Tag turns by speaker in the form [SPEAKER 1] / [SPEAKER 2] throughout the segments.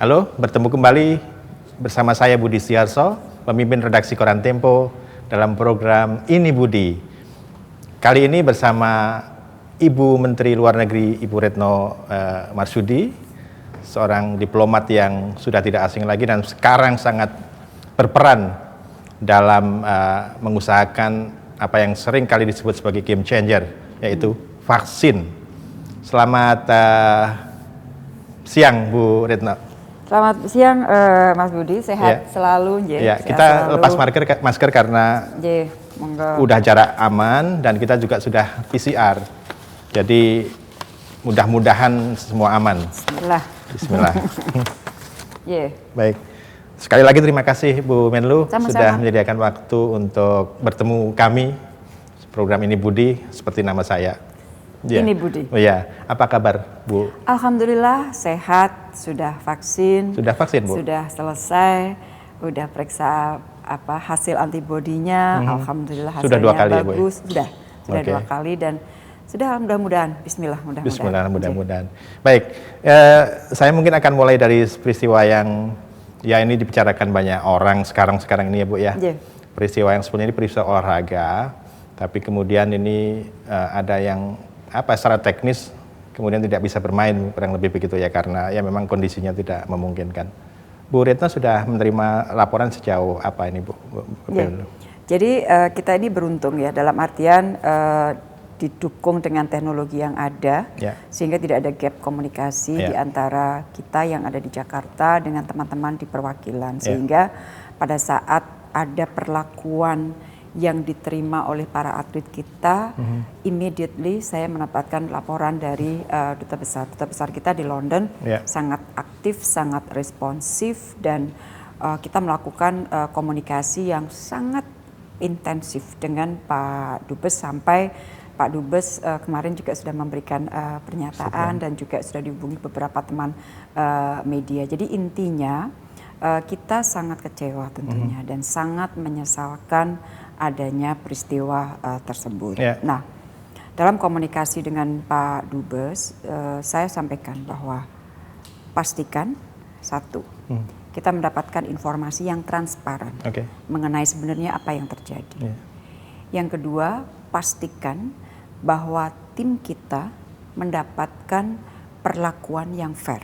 [SPEAKER 1] Halo, bertemu kembali bersama saya Budi Setiarso, pemimpin redaksi Koran Tempo dalam program Ini Budi. Kali ini bersama Ibu Menteri Luar Negeri Ibu Retno Marsudi, seorang diplomat yang sudah tidak asing lagi dan sekarang sangat berperan dalam mengusahakan apa yang sering kali disebut sebagai game changer, yaitu vaksin. Selamat siang Bu Retno.
[SPEAKER 2] Selamat siang Mas Budi, sehat selalu.
[SPEAKER 1] Sehat kita selalu. Lepas masker karena udah jarak aman dan kita juga sudah PCR. Jadi mudah-mudahan semua aman. Bismillah. Baik. Sekali lagi terima kasih Bu Menlu sudah menyediakan waktu untuk bertemu kami. Program Ini Budi seperti nama saya.
[SPEAKER 2] Ini Budi.
[SPEAKER 1] Oh ya, apa kabar Bu?
[SPEAKER 2] Alhamdulillah sehat, sudah vaksin.
[SPEAKER 1] Sudah vaksin Bu?
[SPEAKER 2] Sudah selesai, udah periksa hasil antibodinya. Alhamdulillah hasilnya
[SPEAKER 1] sudah 2 kali
[SPEAKER 2] bagus.
[SPEAKER 1] Ya, Bu?
[SPEAKER 2] Sudah 2 kali dan sudah mudah-mudahan. Bismillah
[SPEAKER 1] mudah-mudahan. Baik, saya mungkin akan mulai dari peristiwa yang ini dibicarakan banyak orang sekarang ini ya Bu ya. Peristiwa yang sebenarnya ini peristiwa olahraga, tapi kemudian ini ada yang secara teknis kemudian tidak bisa bermain kurang lebih begitu ya, karena ya memang kondisinya tidak memungkinkan. Bu Retno sudah menerima laporan sejauh apa ini Bu?
[SPEAKER 2] Jadi kita ini beruntung ya, dalam artian didukung dengan teknologi yang ada sehingga tidak ada gap komunikasi di antara kita yang ada di Jakarta dengan teman-teman di perwakilan, sehingga pada saat ada perlakuan yang diterima oleh para atlet kita, immediately saya mendapatkan laporan dari duta besar kita di London, sangat aktif, sangat responsif, dan kita melakukan komunikasi yang sangat intensif dengan Pak Dubes, sampai Pak Dubes kemarin juga sudah memberikan pernyataan dan juga sudah dihubungi beberapa teman media. Jadi intinya kita sangat kecewa tentunya dan sangat menyesalkan adanya peristiwa tersebut. Nah, dalam komunikasi dengan Pak Dubes, saya sampaikan bahwa pastikan satu, kita mendapatkan informasi yang transparan mengenai sebenarnya apa yang terjadi. Yang kedua, pastikan bahwa tim kita mendapatkan perlakuan yang fair.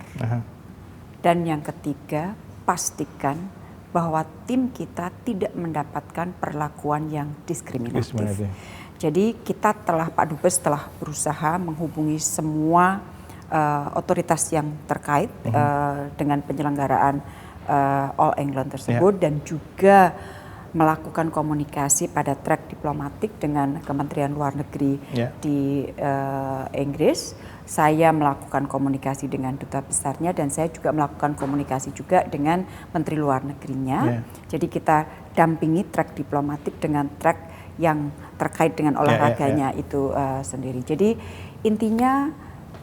[SPEAKER 2] Dan yang ketiga, pastikan bahwa tim kita tidak mendapatkan perlakuan yang diskriminatif. Jadi Pak Dubes telah berusaha menghubungi semua otoritas yang terkait dengan penyelenggaraan All England tersebut, dan juga melakukan komunikasi pada track diplomatik dengan Kementerian Luar Negeri di Inggris. Saya melakukan komunikasi dengan duta besarnya, dan saya juga melakukan komunikasi juga dengan Menteri Luar Negerinya. Jadi kita dampingi track diplomatik dengan track yang terkait dengan olahraganya itu sendiri. Jadi intinya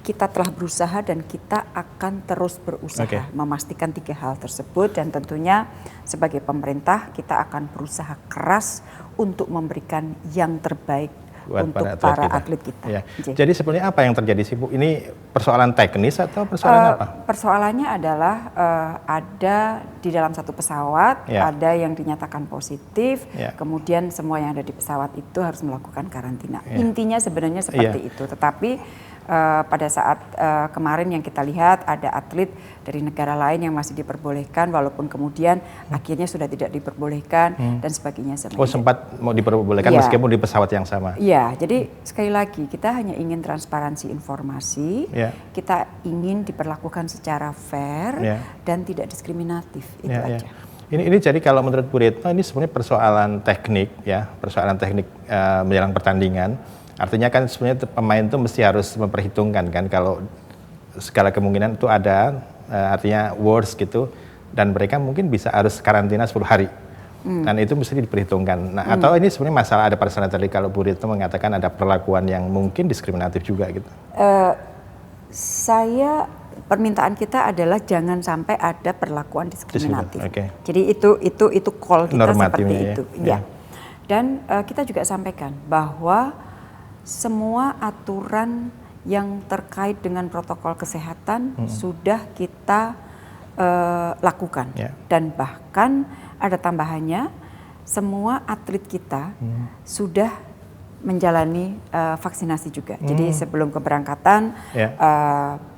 [SPEAKER 2] kita telah berusaha dan kita akan terus berusaha memastikan 3 hal tersebut, dan tentunya sebagai pemerintah kita akan berusaha keras untuk memberikan yang terbaik untuk para atlet kita.
[SPEAKER 1] Jadi sebenarnya apa yang terjadi sih Bu? Ini persoalan teknis atau persoalan apa?
[SPEAKER 2] Persoalannya adalah ada di dalam satu pesawat, ada yang dinyatakan positif, kemudian semua yang ada di pesawat itu harus melakukan karantina. Intinya sebenarnya seperti itu, tetapi pada saat kemarin yang kita lihat ada atlet dari negara lain yang masih diperbolehkan, walaupun kemudian akhirnya sudah tidak diperbolehkan dan sebagainya.
[SPEAKER 1] Oh, sempat mau diperbolehkan meskipun di pesawat yang sama.
[SPEAKER 2] Iya, jadi sekali lagi kita hanya ingin transparansi informasi, kita ingin diperlakukan secara fair dan tidak diskriminatif, itu aja.
[SPEAKER 1] Ini jadi kalau menurut Bu Retno ini sebenarnya persoalan teknik ya, persoalan teknik menjelang pertandingan. Artinya kan sebenarnya pemain itu mesti harus memperhitungkan kan kalau segala kemungkinan itu ada, artinya worst gitu, dan mereka mungkin bisa harus karantina 10 hari. Dan itu mesti diperhitungkan. Nah, atau ini sebenarnya masalah ada pada sana tadi kalau Bu Retno mengatakan ada perlakuan yang mungkin diskriminatif juga gitu.
[SPEAKER 2] Permintaan kita adalah jangan sampai ada perlakuan diskriminatif. Jadi itu call kita seperti itu. Ya. Dan kita juga sampaikan bahwa semua aturan yang terkait dengan protokol kesehatan sudah kita lakukan. Dan bahkan ada tambahannya, semua atlet kita sudah menjalani vaksinasi juga. Jadi sebelum keberangkatan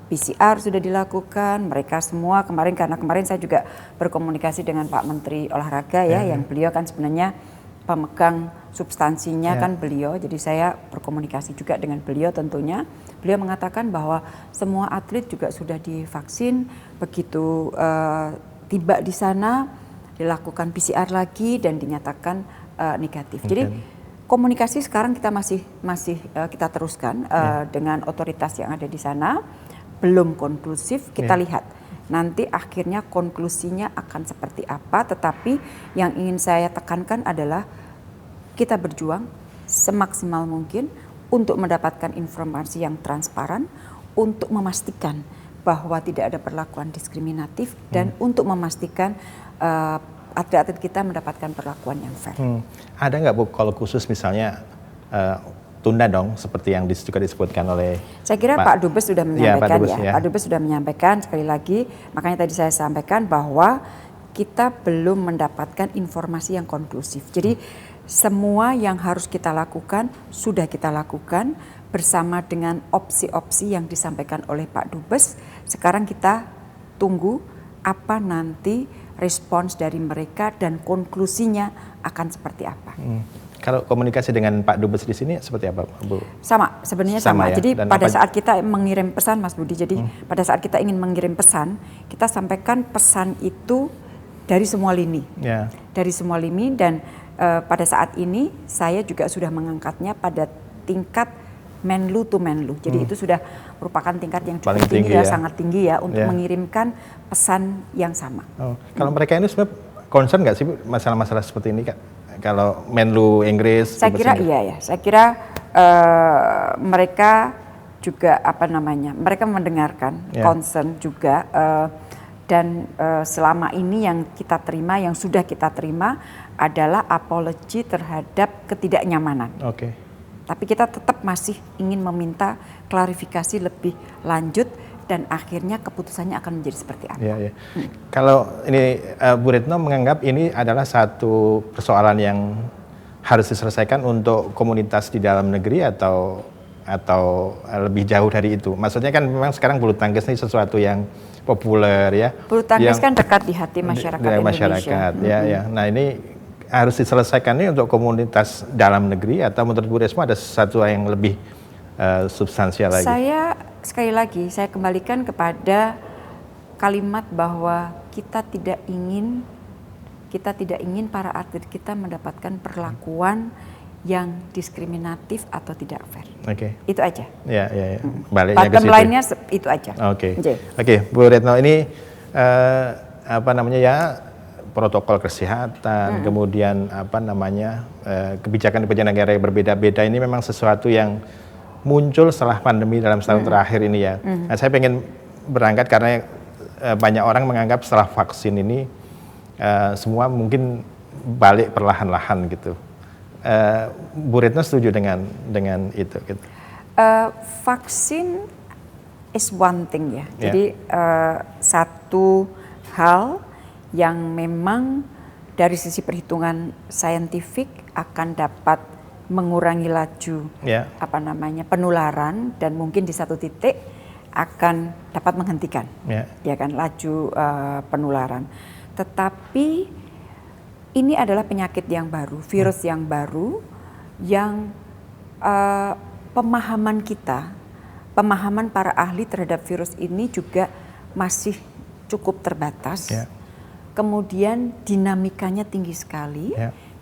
[SPEAKER 2] PCR sudah dilakukan, mereka semua karena kemarin saya juga berkomunikasi dengan Pak Menteri Olahraga yang beliau kan sebenarnya pemegang substansinya kan beliau, jadi saya berkomunikasi juga dengan beliau tentunya. Beliau mengatakan bahwa semua atlet juga sudah divaksin, begitu tiba di sana dilakukan PCR lagi dan dinyatakan negatif. Jadi komunikasi sekarang kita masih kita teruskan dengan otoritas yang ada di sana, belum konklusif, kita lihat nanti akhirnya konklusinya akan seperti apa, tetapi yang ingin saya tekankan adalah kita berjuang semaksimal mungkin untuk mendapatkan informasi yang transparan, untuk memastikan bahwa tidak ada perlakuan diskriminatif dan untuk memastikan atlet-atlet kita mendapatkan perlakuan yang fair.
[SPEAKER 1] Ada nggak Bu kalau khusus misalnya tunda dong seperti yang juga disebutkan oleh
[SPEAKER 2] saya kira Pak Dubes sudah menyampaikan Pak Dubes sudah menyampaikan sekali lagi, makanya tadi saya sampaikan bahwa kita belum mendapatkan informasi yang konklusif. Jadi semua yang harus kita lakukan sudah kita lakukan bersama dengan opsi-opsi yang disampaikan oleh Pak Dubes. Sekarang kita tunggu apa nanti respons dari mereka dan konklusinya akan seperti apa.
[SPEAKER 1] Kalau komunikasi dengan Pak Dubes di sini seperti apa, Bu?
[SPEAKER 2] Sama, sebenarnya sama.
[SPEAKER 1] Ya?
[SPEAKER 2] Jadi pada saat kita mengirim pesan, Mas Budi, jadi pada saat kita ingin mengirim pesan, kita sampaikan pesan itu dari semua lini. Dari semua lini dan pada saat ini saya juga sudah mengangkatnya pada tingkat Menlu to Menlu. Jadi itu sudah merupakan tingkat yang cukup tinggi ya, sangat tinggi ya untuk mengirimkan pesan yang sama.
[SPEAKER 1] Kalau mereka ini sebenarnya concern nggak sih Bu, masalah-masalah seperti ini Kak? Kalau Menlu Inggris?
[SPEAKER 2] Saya kira iya ya. Saya kira mereka juga mereka mendengarkan concern juga dan selama ini yang kita terima, yang sudah kita terima adalah apologi terhadap ketidaknyamanan. Tapi kita tetap masih ingin meminta klarifikasi lebih lanjut dan akhirnya keputusannya akan menjadi seperti apa. Kalau ini Bu Retno menganggap ini adalah satu persoalan yang harus diselesaikan untuk komunitas di dalam negeri atau lebih jauh dari itu. Maksudnya kan memang sekarang bulu tangkis ini sesuatu yang populer ya. Bulu tangkis kan dekat di hati masyarakat Indonesia.
[SPEAKER 1] Nah ini harus diselesaikan ini untuk komunitas dalam negeri atau menurut Bu Retno ada sesuatu yang lebih substansial lagi? Saya sekali lagi saya kembalikan kepada kalimat bahwa kita tidak ingin para atlet kita mendapatkan perlakuan yang diskriminatif atau tidak fair. Itu aja. Baliknya ke situ. Lainnya itu aja. Bu Retno ini protokol kesehatan, kemudian kebijakan negara yang berbeda-beda ini memang sesuatu yang muncul setelah pandemi dalam setahun terakhir ini ya. Nah, saya pengen berangkat karena banyak orang menganggap setelah vaksin ini semua mungkin balik perlahan-lahan gitu. Bu Retno setuju dengan itu? Gitu. Vaksin is one thing ya. Jadi satu hal yang memang dari sisi perhitungan saintifik akan dapat
[SPEAKER 2] mengurangi laju penularan, dan mungkin di satu titik akan dapat menghentikan ya kan laju penularan. Tetapi ini adalah penyakit yang baru, virus yang baru, yang pemahaman para ahli terhadap virus ini juga masih cukup terbatas. Kemudian dinamikanya tinggi sekali.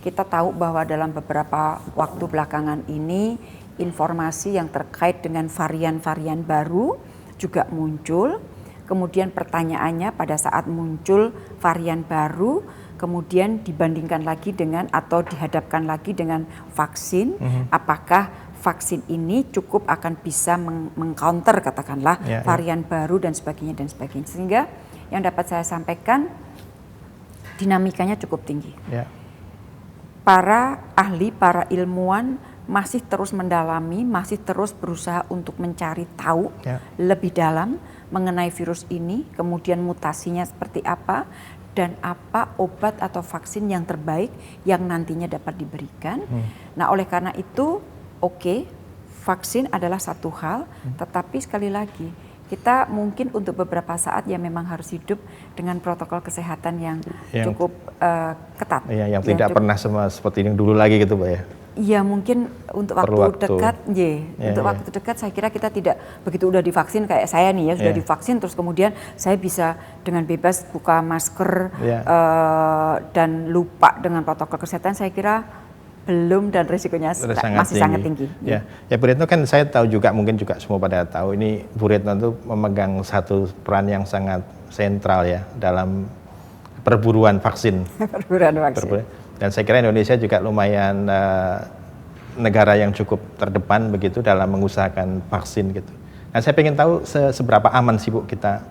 [SPEAKER 2] Kita tahu bahwa dalam beberapa waktu belakangan ini informasi yang terkait dengan varian-varian baru juga muncul. Kemudian pertanyaannya, pada saat muncul varian baru, kemudian dibandingkan lagi dengan atau dihadapkan lagi dengan vaksin, apakah vaksin ini cukup akan bisa mengcounter katakanlah varian baru dan sebagainya. Sehingga yang dapat saya sampaikan, dinamikanya cukup tinggi. Para ahli, para ilmuwan masih terus mendalami, masih terus berusaha untuk mencari tahu lebih dalam mengenai virus ini, kemudian mutasinya seperti apa, dan apa obat atau vaksin yang terbaik yang nantinya dapat diberikan. Nah, oleh karena itu, vaksin adalah satu hal, tetapi sekali lagi, kita mungkin untuk beberapa saat ya memang harus hidup dengan protokol kesehatan yang cukup ketat.
[SPEAKER 1] Yang tidak pernah seperti yang dulu lagi gitu, Mbak ya.
[SPEAKER 2] Iya, mungkin untuk waktu dekat, waktu dekat saya kira kita tidak begitu udah divaksin kayak saya nih ya, sudah divaksin terus kemudian saya bisa dengan bebas buka masker dan lupa dengan protokol kesehatan, saya kira belum, dan risikonya masih sangat tinggi.
[SPEAKER 1] Ya, Bu Retno, kan saya tahu juga, mungkin juga semua pada tahu, ini Bu Retno itu memegang satu peran yang sangat sentral ya dalam perburuan vaksin. Dan saya kira Indonesia juga lumayan negara yang cukup terdepan begitu dalam mengusahakan vaksin gitu. Nah, saya ingin tahu seberapa aman sih, Bu, kita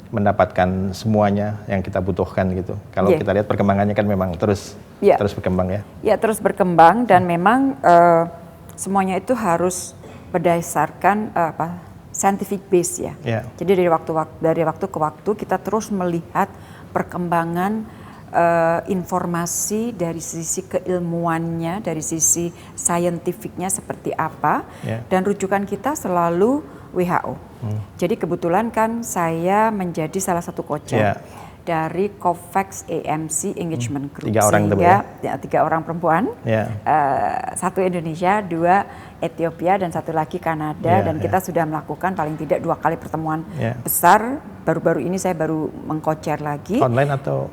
[SPEAKER 1] mendapatkan semuanya yang kita butuhkan gitu. Kalau kita lihat perkembangannya kan memang terus berkembang ya. Ya, terus berkembang, dan memang semuanya itu harus berdasarkan scientific base ya. Jadi dari waktu ke waktu kita terus melihat perkembangan informasi dari sisi keilmuannya, dari sisi saintifiknya seperti apa, dan rujukan kita selalu WHO. Jadi kebetulan kan saya menjadi salah satu co-chair dari COVAX AMC Engagement Group. 3 orang
[SPEAKER 2] sehingga 3 orang perempuan, 1 Indonesia, 2 Ethiopia, dan 1 lagi Kanada. Dan kita sudah melakukan paling tidak 2 kali pertemuan besar. Baru-baru ini saya baru meng-co-chair lagi.
[SPEAKER 1] Online atau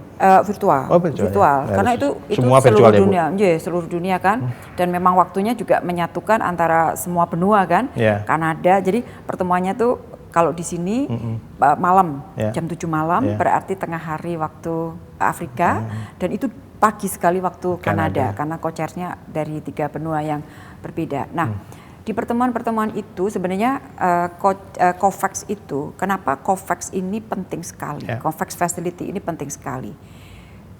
[SPEAKER 2] virtual? Virtual. Karena itu
[SPEAKER 1] semua
[SPEAKER 2] seluruh
[SPEAKER 1] virtual
[SPEAKER 2] dunia, seluruh dunia kan. Dan memang waktunya juga menyatukan antara semua benua kan. Kanada. Jadi pertemuannya tuh kalau di sini malam, jam 7 malam, berarti tengah hari waktu Afrika, dan itu pagi sekali waktu Kanada, karena co-chairnya dari 3 benua yang berbeda. Nah, di pertemuan-pertemuan itu sebenarnya COVAX itu, kenapa COVAX ini penting sekali, COVAX Facility ini penting sekali.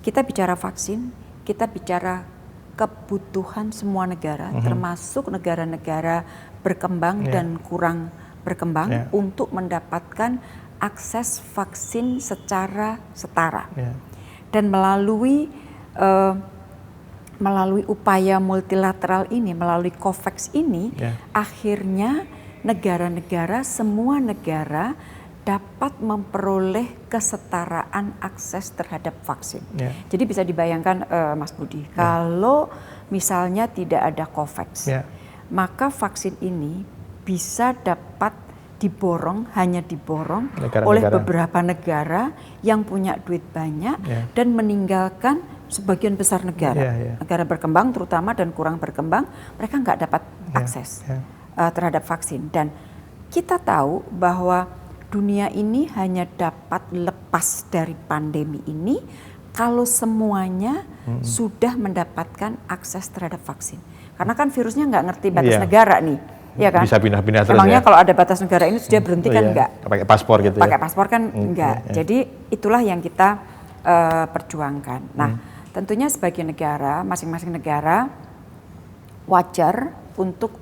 [SPEAKER 2] Kita bicara vaksin, kita bicara kebutuhan semua negara, termasuk negara-negara berkembang dan kurang berkembang, untuk mendapatkan akses vaksin secara setara. Dan melalui upaya multilateral ini, melalui COVAX ini, akhirnya negara-negara, semua negara dapat memperoleh kesetaraan akses terhadap vaksin. Jadi bisa dibayangkan, Mas Budi, kalau misalnya tidak ada COVAX, maka vaksin ini bisa dapat hanya diborong oleh beberapa negara yang punya duit banyak dan meninggalkan sebagian besar negara. Negara berkembang terutama dan kurang berkembang, mereka nggak dapat akses terhadap vaksin. Dan kita tahu bahwa dunia ini hanya dapat lepas dari pandemi ini kalau semuanya sudah mendapatkan akses terhadap vaksin. Karena kan virusnya nggak ngerti batas negara nih. Ya kan?
[SPEAKER 1] Bisa pindah-pindah terus.
[SPEAKER 2] Emangnya kalau ada batas negara ini sudah berhenti kan enggak?
[SPEAKER 1] Pakai paspor gitu
[SPEAKER 2] Pakai paspor kan enggak. Jadi itulah yang kita perjuangkan. Nah, tentunya sebagai negara, masing-masing negara wajar untuk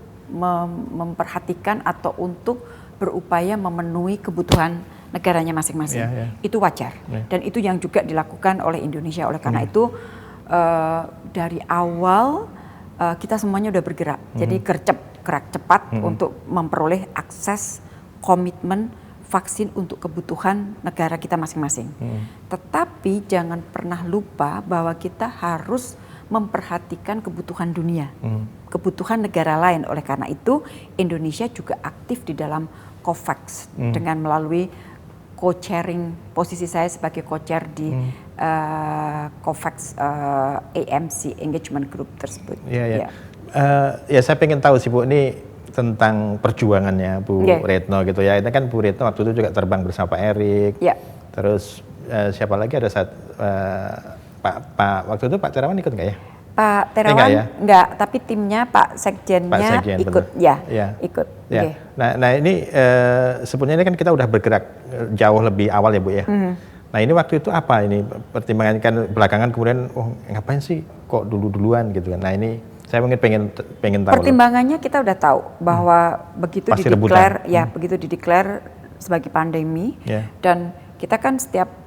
[SPEAKER 2] memperhatikan atau untuk berupaya memenuhi kebutuhan negaranya masing-masing. Itu wajar. Dan itu yang juga dilakukan oleh Indonesia. Oleh karena itu dari awal kita semuanya udah bergerak. Jadi gerak cepat untuk memperoleh akses komitmen vaksin untuk kebutuhan negara kita masing-masing. Tetapi jangan pernah lupa bahwa kita harus memperhatikan kebutuhan dunia, kebutuhan negara lain. Oleh karena itu, Indonesia juga aktif di dalam COVAX dengan melalui co-chairing, posisi saya sebagai co-chair di COVAX AMC Engagement Group tersebut.
[SPEAKER 1] Ya, saya pengen tahu sih Bu, ini tentang perjuangannya Bu Retno gitu ya. Ini kan Bu Retno waktu itu juga terbang bersama Pak Erik. Terus siapa lagi ada saat Pak waktu itu Pak Terawan ikut nggak ya?
[SPEAKER 2] Pak Terawan enggak, tapi timnya Pak Sekjennya ikut, ikut.
[SPEAKER 1] Ya. Nah ini sebenarnya kan kita udah bergerak jauh lebih awal ya Bu ya. Nah ini waktu itu apa ini pertimbangan, kan belakangan kemudian ngapain sih kok duluan gitu kan? Nah ini saya mungkin pengen tahu.
[SPEAKER 2] Pertimbangannya kita udah tahu bahwa begitu dideklar sebagai pandemi dan kita kan setiap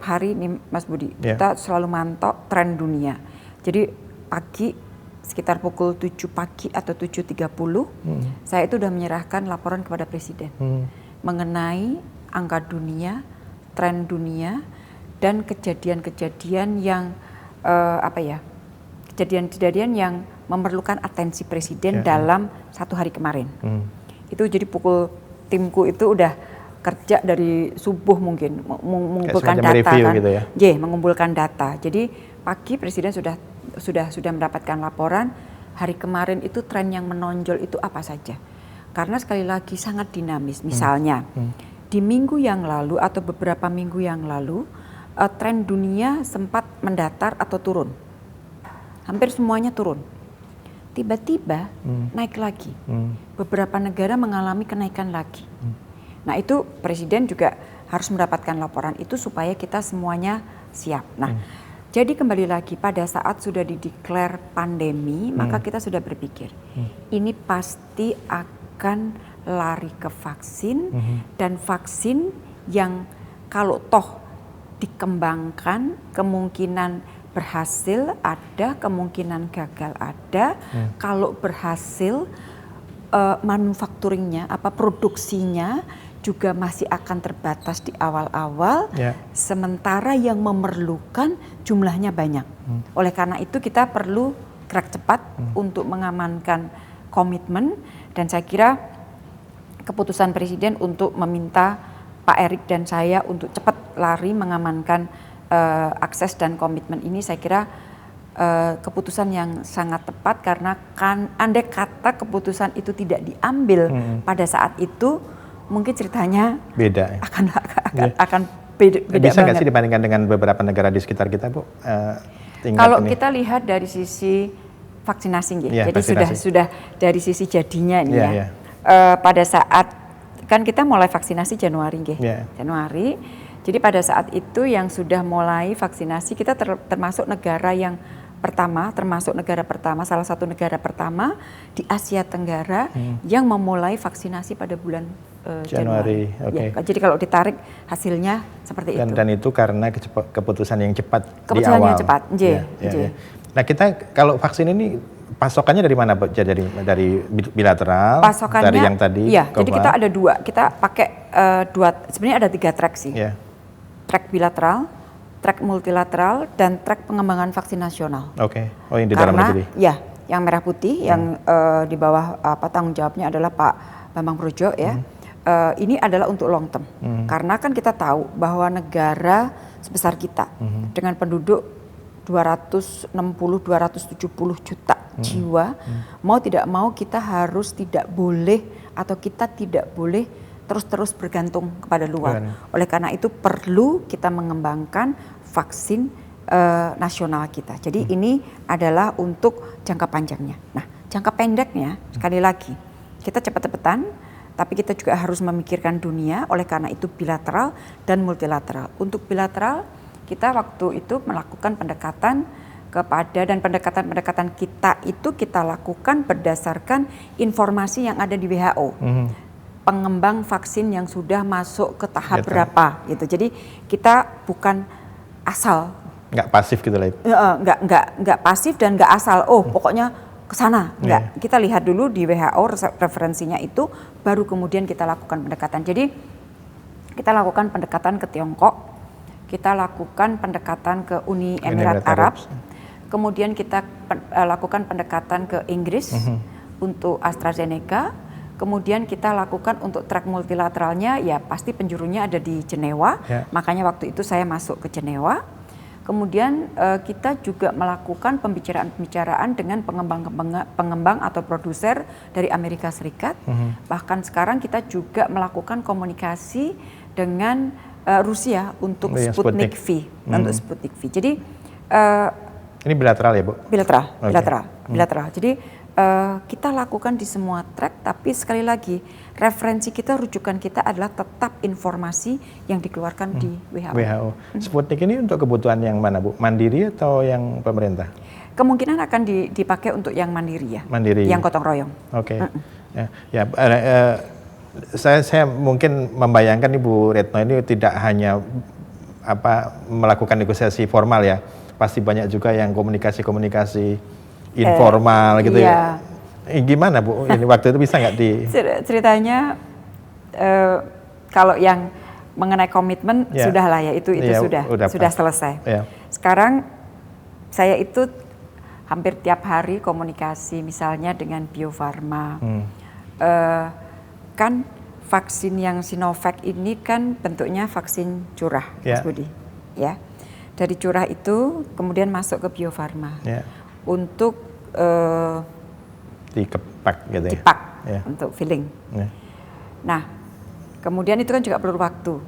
[SPEAKER 2] hari nih Mas Budi, kita selalu mantau tren dunia. Jadi pagi sekitar pukul 7 pagi atau 7.30 saya itu udah menyerahkan laporan kepada Presiden mengenai angka dunia, tren dunia, dan kejadian-kejadian yang kejadian-kejadian yang memerlukan atensi Presiden dalam satu hari kemarin. Itu jadi timku itu udah kerja dari subuh mungkin mengumpulkan data kan, gitu ya? Mengumpulkan data. Jadi pagi Presiden sudah mendapatkan laporan hari kemarin itu tren yang menonjol itu apa saja. Karena sekali lagi sangat dinamis. Misalnya di minggu yang lalu atau beberapa minggu yang lalu tren dunia sempat mendatar atau turun. Hampir semuanya turun. Tiba-tiba naik lagi. Beberapa negara mengalami kenaikan lagi. Nah itu Presiden juga harus mendapatkan laporan itu supaya kita semuanya siap. Nah jadi kembali lagi pada saat sudah dideklar pandemi, maka kita sudah berpikir ini pasti akan lari ke vaksin dan vaksin yang kalau toh dikembangkan kemungkinan berhasil ada, kemungkinan gagal ada. Kalau berhasil manufakturingnya, produksinya juga masih akan terbatas di awal-awal, sementara yang memerlukan jumlahnya banyak. Oleh karena itu kita perlu gerak cepat untuk mengamankan komitmen, dan saya kira keputusan Presiden untuk meminta Pak Erik dan saya untuk cepat lari mengamankan akses dan komitmen ini, saya kira keputusan yang sangat tepat, karena kan andai kata keputusan itu tidak diambil pada saat itu, mungkin ceritanya
[SPEAKER 1] beda.
[SPEAKER 2] Akan beda
[SPEAKER 1] bisa nggak
[SPEAKER 2] banget
[SPEAKER 1] sih dibandingkan dengan beberapa negara di sekitar kita, Bu?
[SPEAKER 2] Kalau kita lihat dari sisi vaksinasi, jadi vaksinasi. sudah dari sisi jadinya ini pada saat kan kita mulai vaksinasi Januari, Januari. Jadi pada saat itu yang sudah mulai vaksinasi kita termasuk negara yang pertama, salah satu negara pertama di Asia Tenggara yang memulai vaksinasi pada bulan Januari. Jadi kalau ditarik hasilnya seperti itu.
[SPEAKER 1] Dan itu karena keputusan yang cepat di awal.
[SPEAKER 2] Keputusan yang cepat.
[SPEAKER 1] Nah kita kalau vaksin ini pasokannya dari mana, Pak? Dari bilateral,
[SPEAKER 2] pasokannya,
[SPEAKER 1] dari yang tadi?
[SPEAKER 2] Jadi kita ada dua. Kita pakai sebenarnya ada 3 track sih. Track bilateral, track multilateral, dan track pengembangan vaksin nasional.
[SPEAKER 1] Oh yang di dalam negeri?
[SPEAKER 2] Yang merah putih, yang di bawah tanggung jawabnya adalah Pak Bambang Brojo ini adalah untuk long term. Karena kan kita tahu bahwa negara sebesar kita dengan penduduk 260-270 juta jiwa, mau tidak mau kita harus tidak boleh terus-terus bergantung kepada luar. Oleh karena itu perlu kita mengembangkan vaksin nasional kita. Jadi ini adalah untuk jangka panjangnya. Nah, jangka pendeknya sekali lagi kita cepat-cepatan, tapi kita juga harus memikirkan dunia. Oleh karena itu bilateral dan multilateral. Untuk bilateral kita waktu itu melakukan pendekatan dan pendekatan kita itu kita lakukan berdasarkan informasi yang ada di WHO. Pengembang vaksin yang sudah masuk ke tahap berapa gitu. Jadi kita bukan asal.
[SPEAKER 1] Nggak pasif gitu lah.
[SPEAKER 2] Nggak pasif dan nggak asal. Pokoknya ke sana, enggak. Kita lihat dulu di WHO referensinya itu, baru kemudian kita lakukan pendekatan. Jadi kita lakukan pendekatan ke Tiongkok, kita lakukan pendekatan ke Uni Emirat Arab, kemudian kita lakukan pendekatan ke Inggris untuk AstraZeneca, kemudian kita lakukan untuk track multilateralnya, ya pasti penjurunya ada di Jenewa, makanya waktu itu saya masuk ke Jenewa. Kemudian kita juga melakukan pembicaraan-pembicaraan dengan pengembang atau produser dari Amerika Serikat. Bahkan sekarang kita juga melakukan komunikasi dengan Rusia untuk Sputnik V, untuk Sputnik V. Jadi
[SPEAKER 1] ini bilateral ya, Bu?
[SPEAKER 2] Bilateral. Jadi kita lakukan di semua track, tapi sekali lagi referensi kita, rujukan kita adalah tetap informasi yang dikeluarkan di WHO.
[SPEAKER 1] Sputnik ini untuk kebutuhan yang mana, Bu? Mandiri atau yang pemerintah?
[SPEAKER 2] Kemungkinan akan dipakai untuk yang mandiri ya.
[SPEAKER 1] Mandiri.
[SPEAKER 2] Yang gotong royong.
[SPEAKER 1] Oke. Saya mungkin membayangkan Ibu Retno ini tidak hanya melakukan negosiasi formal ya, pasti banyak juga yang komunikasi informal gitu ya. Gimana Bu? Ini waktu itu bisa nggak
[SPEAKER 2] ceritanya kalau yang mengenai komitmen sudahlah ya, itu sudah selesai. Sekarang saya itu hampir tiap hari komunikasi misalnya dengan Bio Farma. Kan vaksin yang Sinovac ini kan bentuknya vaksin curah, Mas Budi. Ya. Dari curah itu kemudian masuk ke Bio Farma. Untuk
[SPEAKER 1] dipak gitu ya.
[SPEAKER 2] Dipak untuk filling. Nah, kemudian itu kan juga perlu waktu.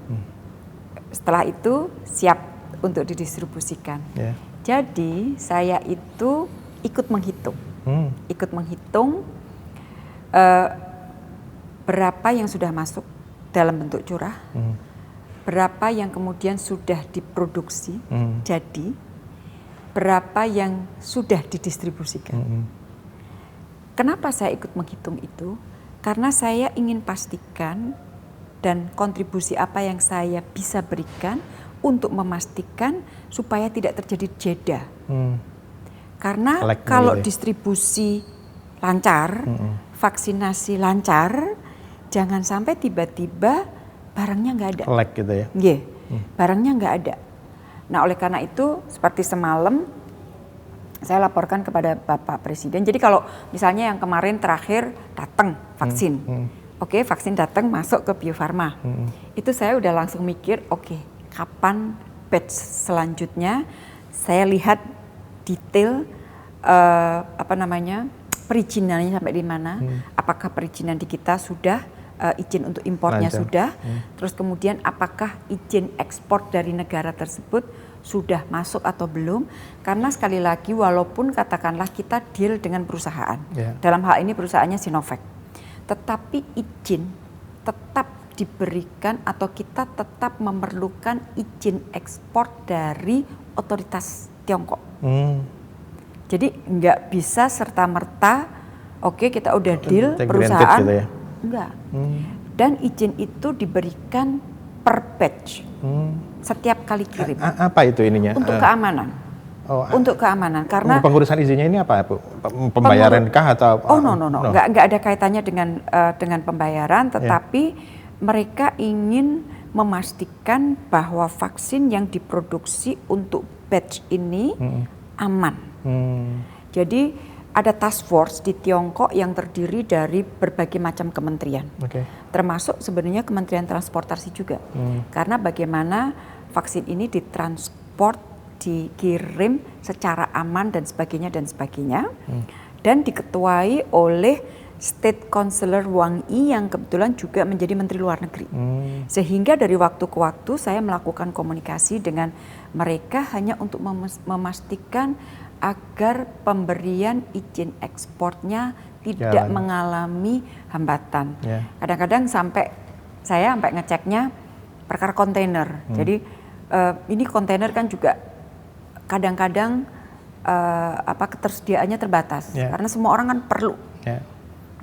[SPEAKER 2] Setelah itu siap untuk didistribusikan. Jadi saya itu ikut menghitung. Berapa yang sudah masuk dalam bentuk curah, berapa yang kemudian sudah diproduksi, jadi berapa yang sudah didistribusikan. Kenapa saya ikut menghitung itu? Karena saya ingin pastikan dan kontribusi apa yang saya bisa berikan untuk memastikan supaya tidak terjadi jeda. Karena kalau distribusi lancar, vaksinasi lancar, jangan sampai tiba-tiba barangnya nggak ada.
[SPEAKER 1] Lag gitu ya?
[SPEAKER 2] Barangnya nggak ada. Nah, oleh karena itu seperti semalam saya laporkan kepada Bapak Presiden. Jadi kalau misalnya yang kemarin terakhir datang vaksin, oke, vaksin datang masuk ke Bio Farma, itu saya udah langsung mikir, oke, kapan batch selanjutnya? Saya lihat detail perizinannya sampai di mana, apakah perizinan di kita sudah izin untuk impornya sudah, terus kemudian apakah izin ekspor dari negara tersebut sudah masuk atau belum, karena sekali lagi walaupun katakanlah kita deal dengan perusahaan, dalam hal ini perusahaannya Sinovac, tetapi izin tetap diberikan atau kita tetap memerlukan izin ekspor dari otoritas Tiongkok. Jadi nggak bisa serta-merta, oke, kita udah deal perusahaan, gitu ya? Enggak. Dan izin itu diberikan per batch, setiap kali kirim.
[SPEAKER 1] Apa itu ininya?
[SPEAKER 2] Untuk keamanan. Untuk keamanan, karena
[SPEAKER 1] pengurusan izinnya ini apa, Bu? Pembayaran kah atau?
[SPEAKER 2] No. Nggak ada kaitannya dengan pembayaran, tetapi mereka ingin memastikan bahwa vaksin yang diproduksi untuk batch ini aman. Jadi ada task force di Tiongkok yang terdiri dari berbagai macam kementerian, termasuk sebenarnya Kementerian Transportasi juga, karena bagaimana vaksin ini ditransport, dikirim secara aman dan sebagainya dan diketuai oleh State Councilor Wang Yi yang kebetulan juga menjadi Menteri Luar Negeri. Sehingga dari waktu ke waktu saya melakukan komunikasi dengan mereka hanya untuk memastikan agar pemberian izin ekspornya tidak mengalami hambatan. Kadang-kadang saya sampai ngeceknya perkara kontainer. Jadi ini kontainer kan juga kadang-kadang ketersediaannya terbatas karena semua orang kan perlu.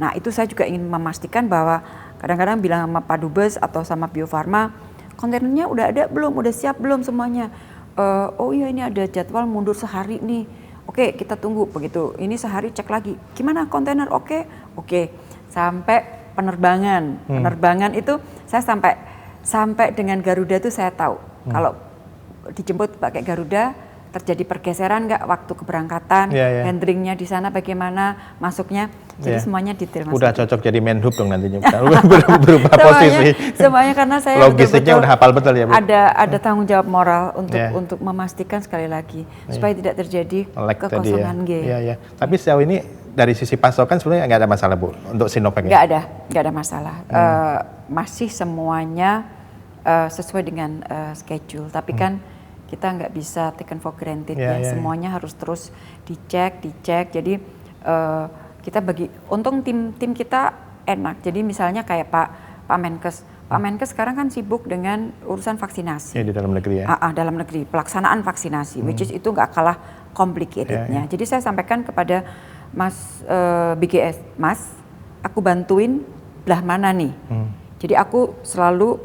[SPEAKER 2] Nah, itu saya juga ingin memastikan bahwa kadang-kadang bilang sama Pak Dubes atau sama Bio Farma, kontainernya udah ada belum, udah siap belum semuanya? Oh iya, ini ada jadwal mundur sehari nih. Oke, kita tunggu begitu. Ini sehari cek lagi. Gimana kontainer? Oke. Sampai penerbangan. Penerbangan itu saya sampai dengan Garuda itu saya tahu. Kalau dijemput pakai Garuda terjadi pergeseran nggak waktu keberangkatan, handlingnya di sana bagaimana, masuknya. Jadi semuanya detail.
[SPEAKER 1] Udah cocok jadi Menhub dong nantinya. Berubah posisi.
[SPEAKER 2] Semuanya karena saya
[SPEAKER 1] logistiknya udah hafal betul ya Bu.
[SPEAKER 2] Ada tanggung jawab moral untuk memastikan sekali lagi supaya tidak terjadi kekosongan
[SPEAKER 1] Iya. Tapi sejauh ini dari sisi pasokan sebenarnya nggak ada masalah Bu untuk Sinovac ya?
[SPEAKER 2] Nggak ada masalah. Masih semuanya sesuai dengan schedule. Tapi kan kita nggak bisa taken for granted semuanya harus terus dicek. Jadi kita untung tim kita enak. Jadi misalnya kayak Pak Menkes sekarang kan sibuk dengan urusan vaksinasi.
[SPEAKER 1] Di dalam negeri ya?
[SPEAKER 2] Dalam negeri, pelaksanaan vaksinasi, which is itu nggak kalah complicated-nya. Jadi saya sampaikan kepada Mas BGS, Mas, aku bantuin belah mana nih? Jadi aku selalu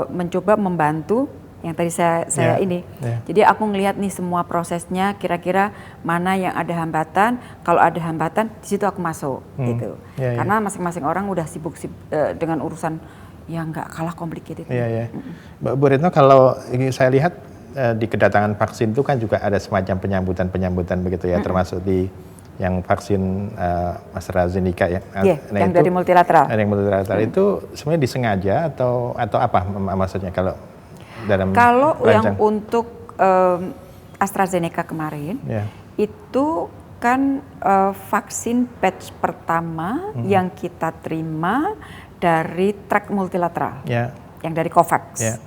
[SPEAKER 2] mencoba membantu yang tadi saya ini. Jadi aku ngelihat nih semua prosesnya, kira-kira mana yang ada hambatan. Kalau ada hambatan, di situ aku masuk gitu. Karena masing-masing orang udah sibuk dengan urusan yang nggak kalah complicated.
[SPEAKER 1] Bu Retno, kalau saya lihat di kedatangan vaksin itu kan juga ada semacam penyambutan begitu ya, termasuk di yang vaksin AstraZeneca ya.
[SPEAKER 2] Yang dari multilateral.
[SPEAKER 1] Yang multilateral itu sebenarnya disengaja atau apa maksudnya kalau yang
[SPEAKER 2] untuk AstraZeneca kemarin itu kan vaksin batch pertama yang kita terima dari track multilateral yang dari COVAX.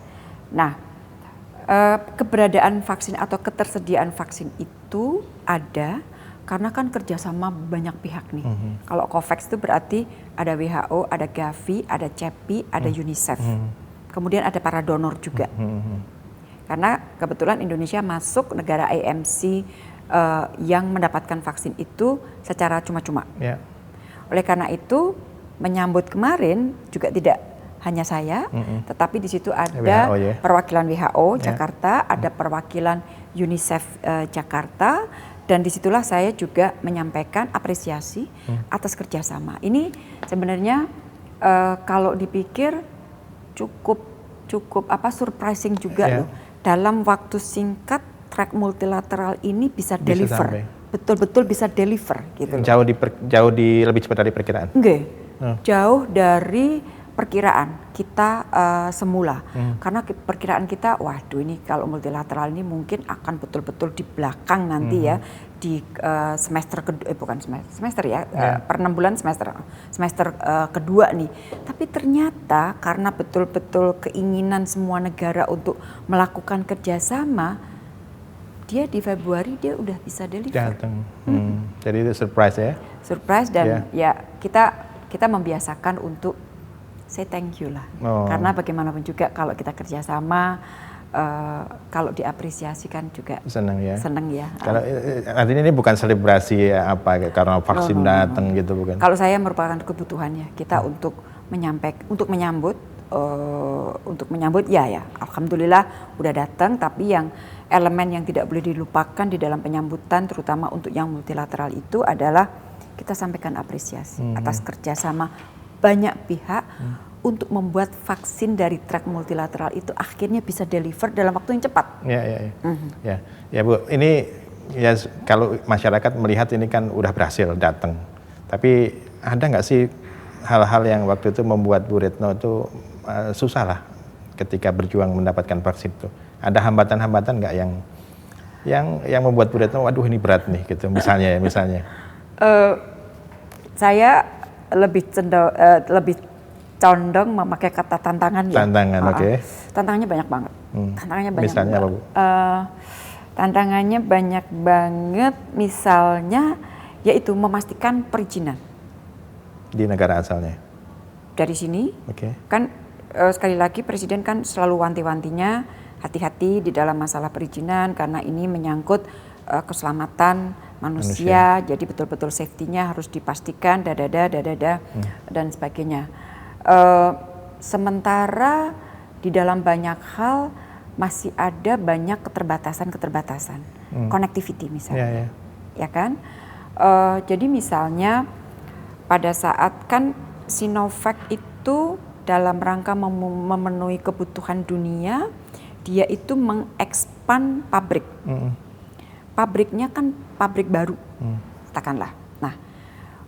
[SPEAKER 2] Nah, keberadaan vaksin atau ketersediaan vaksin itu ada karena kan kerjasama banyak pihak nih. Kalau COVAX itu berarti ada WHO, ada Gavi, ada CEPI, ada UNICEF. Kemudian ada para donor juga. Karena kebetulan Indonesia masuk negara AMC yang mendapatkan vaksin itu secara cuma-cuma. Oleh karena itu menyambut kemarin juga tidak hanya saya, tetapi di situ ada perwakilan WHO Jakarta, ada perwakilan UNICEF Jakarta, dan disitulah saya juga menyampaikan apresiasi atas kerjasama. Ini sebenarnya kalau dipikir cukup surprising juga loh. Dalam waktu singkat track multilateral ini bisa deliver. Betul-betul bisa deliver gitu.
[SPEAKER 1] Jauh lebih cepat dari perkiraan.
[SPEAKER 2] Jauh dari perkiraan kita semula. Karena perkiraan kita, waduh ini kalau multilateral ini mungkin akan betul-betul di belakang nanti ya di semester kedua, bukan semester ya, per 6 bulan semester kedua nih. Tapi ternyata karena betul-betul keinginan semua negara untuk melakukan kerjasama, dia di Februari dia udah bisa deliver.
[SPEAKER 1] Datang. Jadi itu surprise ya?
[SPEAKER 2] Surprise dan ya kita membiasakan untuk say thank you lah. Karena bagaimanapun juga kalau kita kerjasama, kalau diapresiasikan juga seneng ya.
[SPEAKER 1] Kalau artinya ini bukan selebrasi karena vaksin datang gitu bukan?
[SPEAKER 2] Kalau saya merupakan kebutuhannya kita untuk menyambut ya. Alhamdulillah udah datang, tapi yang elemen yang tidak boleh dilupakan di dalam penyambutan terutama untuk yang multilateral itu adalah kita sampaikan apresiasi atas kerjasama banyak pihak untuk membuat vaksin dari track multilateral itu akhirnya bisa deliver dalam waktu yang cepat.
[SPEAKER 1] Ya Bu, ini ya kalau masyarakat melihat ini kan udah berhasil datang. Tapi ada nggak sih hal-hal yang waktu itu membuat Bu Retno itu susah lah ketika berjuang mendapatkan vaksin itu? Ada hambatan-hambatan nggak yang membuat Bu Retno, waduh ini berat nih gitu misalnya?
[SPEAKER 2] Saya lebih condong memakai kata tantangan ya. Tantangannya banyak banget.
[SPEAKER 1] Misalnya apa Bu?
[SPEAKER 2] Tantangannya banyak banget, misalnya yaitu memastikan perizinan.
[SPEAKER 1] Di negara asalnya?
[SPEAKER 2] Dari sini, kan sekali lagi Presiden kan selalu wanti-wantinya hati-hati di dalam masalah perizinan karena ini menyangkut keselamatan manusia. Jadi betul-betul safety-nya harus dipastikan, dan sebagainya. Sementara di dalam banyak hal masih ada banyak keterbatasan, connectivity misalnya. ya kan? Jadi misalnya pada saat kan Sinovac itu dalam rangka memenuhi kebutuhan dunia, dia itu mengekspan pabrik. Pabriknya kan pabrik baru, katakanlah. Nah,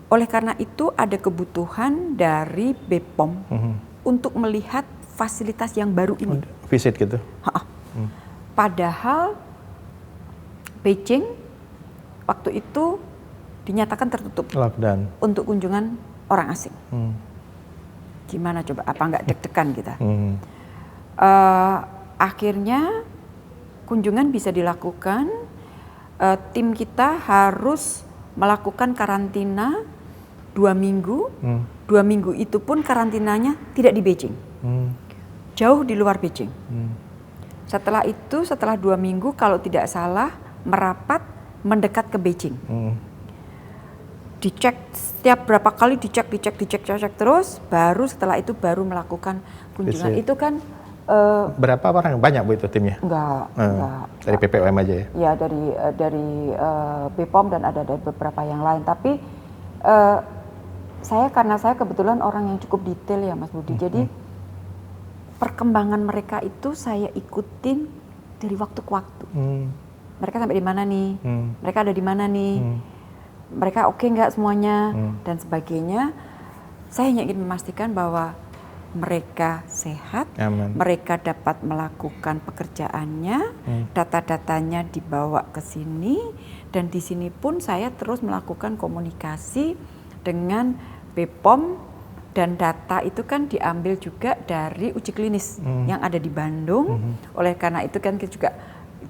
[SPEAKER 2] oleh karena itu ada kebutuhan dari BPOM untuk melihat fasilitas yang baru ini.
[SPEAKER 1] Visit gitu?
[SPEAKER 2] Padahal Beijing waktu itu dinyatakan tertutup
[SPEAKER 1] lockdown
[SPEAKER 2] untuk kunjungan orang asing. Gimana coba? Apa nggak deg-degan kita? Akhirnya kunjungan bisa dilakukan. Tim kita harus melakukan karantina 2 minggu. 2 minggu itu pun karantinanya tidak di Beijing, jauh di luar Beijing. Setelah itu, setelah 2 minggu kalau tidak salah merapat mendekat ke Beijing. Dicek setiap berapa kali, dicek terus, baru setelah itu baru melakukan kunjungan. Itu kan
[SPEAKER 1] berapa orang? Banyak Bu itu timnya?
[SPEAKER 2] Enggak.
[SPEAKER 1] Dari PPOM aja ya?
[SPEAKER 2] Ya dari BPOM dan ada dari beberapa yang lain. Tapi karena saya kebetulan orang yang cukup detail ya Mas Budi. Jadi perkembangan mereka itu saya ikutin dari waktu ke waktu. Mereka sampai di mana nih? Mereka ada di mana nih? Mereka oke nggak semuanya? Dan sebagainya. Saya hanya ingin memastikan bahwa mereka sehat, mereka dapat melakukan pekerjaannya, data-datanya dibawa ke sini, dan di sini pun saya terus melakukan komunikasi dengan BPOM, dan data itu kan diambil juga dari uji klinis yang ada di Bandung. Oleh karena itu kan kita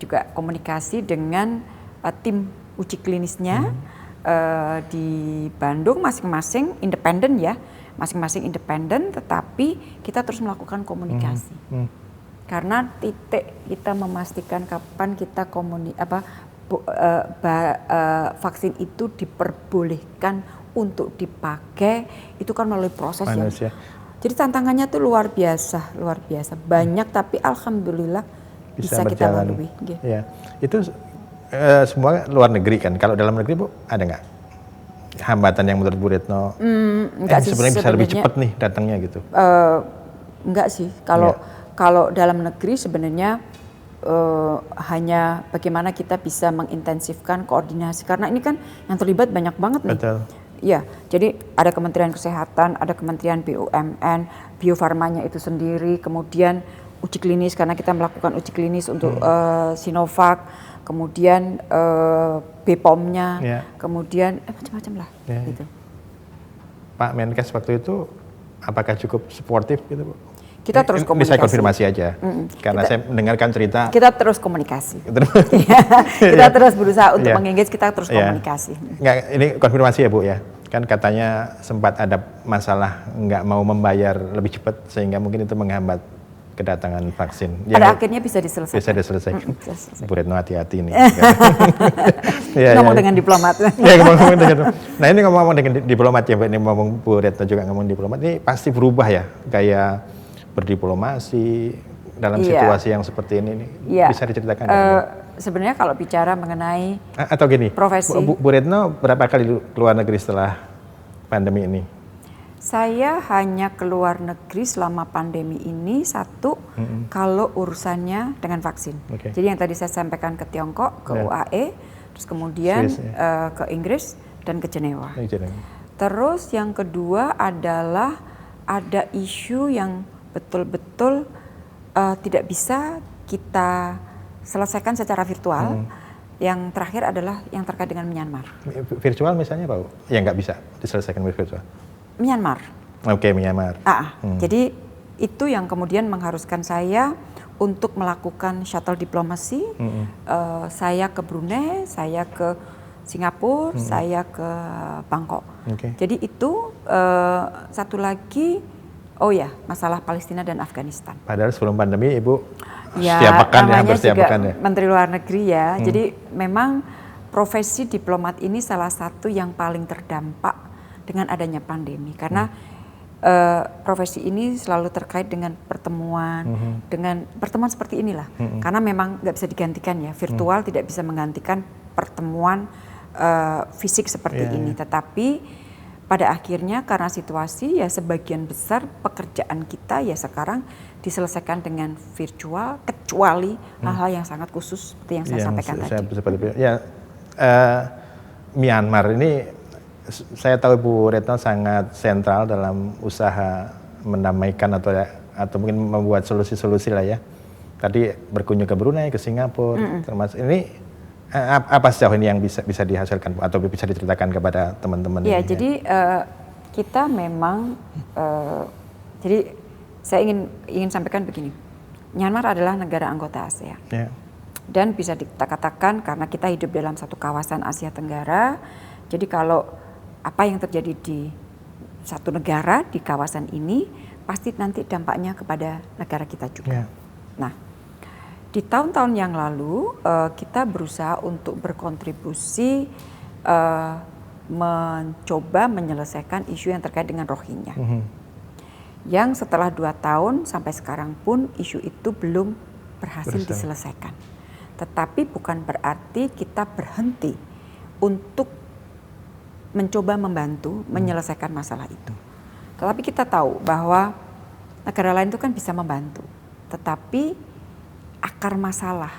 [SPEAKER 2] juga komunikasi dengan tim uji klinisnya di Bandung, masing-masing independen ya. Masing-masing independen, tetapi kita terus melakukan komunikasi. Karena titik kita memastikan kapan kita vaksin itu diperbolehkan untuk dipakai, itu kan melalui proses yang. Jadi tantangannya tuh luar biasa. Banyak, tapi alhamdulillah bisa kita lalui.
[SPEAKER 1] Ya, itu semua luar negeri kan. Kalau dalam negeri Bu, ada nggak hambatan yang menurut Bu Retno sebenarnya bisa lebih cepat nih datangnya gitu?
[SPEAKER 2] Enggak sih, kalau dalam negeri sebenarnya hanya bagaimana kita bisa mengintensifkan koordinasi, karena ini kan yang terlibat banyak banget nih.
[SPEAKER 1] Betul.
[SPEAKER 2] Ya, jadi ada Kementerian Kesehatan, ada Kementerian BUMN, Bio Farmanya itu sendiri, kemudian uji klinis karena kita melakukan uji klinis untuk Sinovac, kemudian BPOM-nya, kemudian macam-macam lah. Gitu.
[SPEAKER 1] Pak Menkes waktu itu apakah cukup suportif gitu Bu?
[SPEAKER 2] Kita terus komunikasi.
[SPEAKER 1] Saya konfirmasi aja, karena saya mendengarkan cerita.
[SPEAKER 2] Kita terus komunikasi. Kita terus berusaha untuk mengengage, kita terus komunikasi.
[SPEAKER 1] Nggak, ini konfirmasi ya Bu ya. Kan katanya sempat ada masalah nggak mau membayar lebih cepat sehingga mungkin itu menghambat kedatangan vaksin.
[SPEAKER 2] Pada akhirnya bisa diselesaikan.
[SPEAKER 1] Bisa diselesaikan. Bu Retno hati-hati nih.
[SPEAKER 2] Ngomong dengan diplomat.
[SPEAKER 1] Nah ini ngomong dengan diplomat ya, ini ngomong Bu Retno juga ngomong diplomat. Ini pasti berubah ya, gaya berdiplomasi dalam situasi yang seperti ini. Bisa diceritakan?
[SPEAKER 2] Sebenarnya kalau bicara mengenai
[SPEAKER 1] atau gini,
[SPEAKER 2] profesi.
[SPEAKER 1] Bu Retno berapa kali keluar negeri setelah pandemi ini?
[SPEAKER 2] Saya hanya keluar negeri selama pandemi ini kalau urusannya dengan vaksin. Jadi yang tadi saya sampaikan ke Tiongkok, ke UAE, terus kemudian ke Inggris dan ke Jenewa. Terus yang kedua adalah ada isu yang betul-betul tidak bisa kita selesaikan secara virtual. Yang terakhir adalah yang terkait dengan Myanmar.
[SPEAKER 1] Virtual misalnya Pak? Ya nggak bisa diselesaikan virtual.
[SPEAKER 2] Myanmar.
[SPEAKER 1] Myanmar.
[SPEAKER 2] Jadi itu yang kemudian mengharuskan saya untuk melakukan shuttle diplomasi. Saya ke Brunei, saya ke Singapura, saya ke Bangkok. Jadi itu satu lagi, masalah Palestina dan Afghanistan.
[SPEAKER 1] Padahal sebelum pandemi Ibu setiap pekan ya, hampir setiap pekan ya.
[SPEAKER 2] Menteri Luar Negeri ya. Jadi memang profesi diplomat ini salah satu yang paling terdampak dengan adanya pandemi, karena profesi ini selalu terkait dengan pertemuan, dengan pertemuan seperti inilah, karena memang nggak bisa digantikan ya, virtual tidak bisa menggantikan pertemuan fisik seperti ini, tetapi pada akhirnya karena situasi ya sebagian besar pekerjaan kita ya sekarang diselesaikan dengan virtual, kecuali hal-hal yang sangat khusus seperti yang saya sampaikan tadi.
[SPEAKER 1] Myanmar ini saya tahu Bu Retno sangat sentral dalam usaha mendamaikan atau mungkin membuat solusi-solusi lah ya. Tadi berkunjung ke Brunei, ke Singapura, termasuk ini apa sejauh ini yang bisa dihasilkan atau bisa diceritakan kepada teman-teman?
[SPEAKER 2] Ya, jadi kita memang, jadi saya ingin sampaikan begini, Myanmar adalah negara anggota ASEAN, dan bisa kita katakan karena kita hidup dalam satu kawasan Asia Tenggara, jadi kalau apa yang terjadi di satu negara di kawasan ini pasti nanti dampaknya kepada negara kita juga. Nah, di tahun-tahun yang lalu kita berusaha untuk berkontribusi mencoba menyelesaikan isu yang terkait dengan Rohingya. Yang setelah 2 tahun sampai sekarang pun isu itu belum berhasil diselesaikan. Tetapi bukan berarti kita berhenti untuk mencoba membantu menyelesaikan masalah itu. Tetapi kita tahu bahwa negara lain itu kan bisa membantu. Tetapi akar masalah,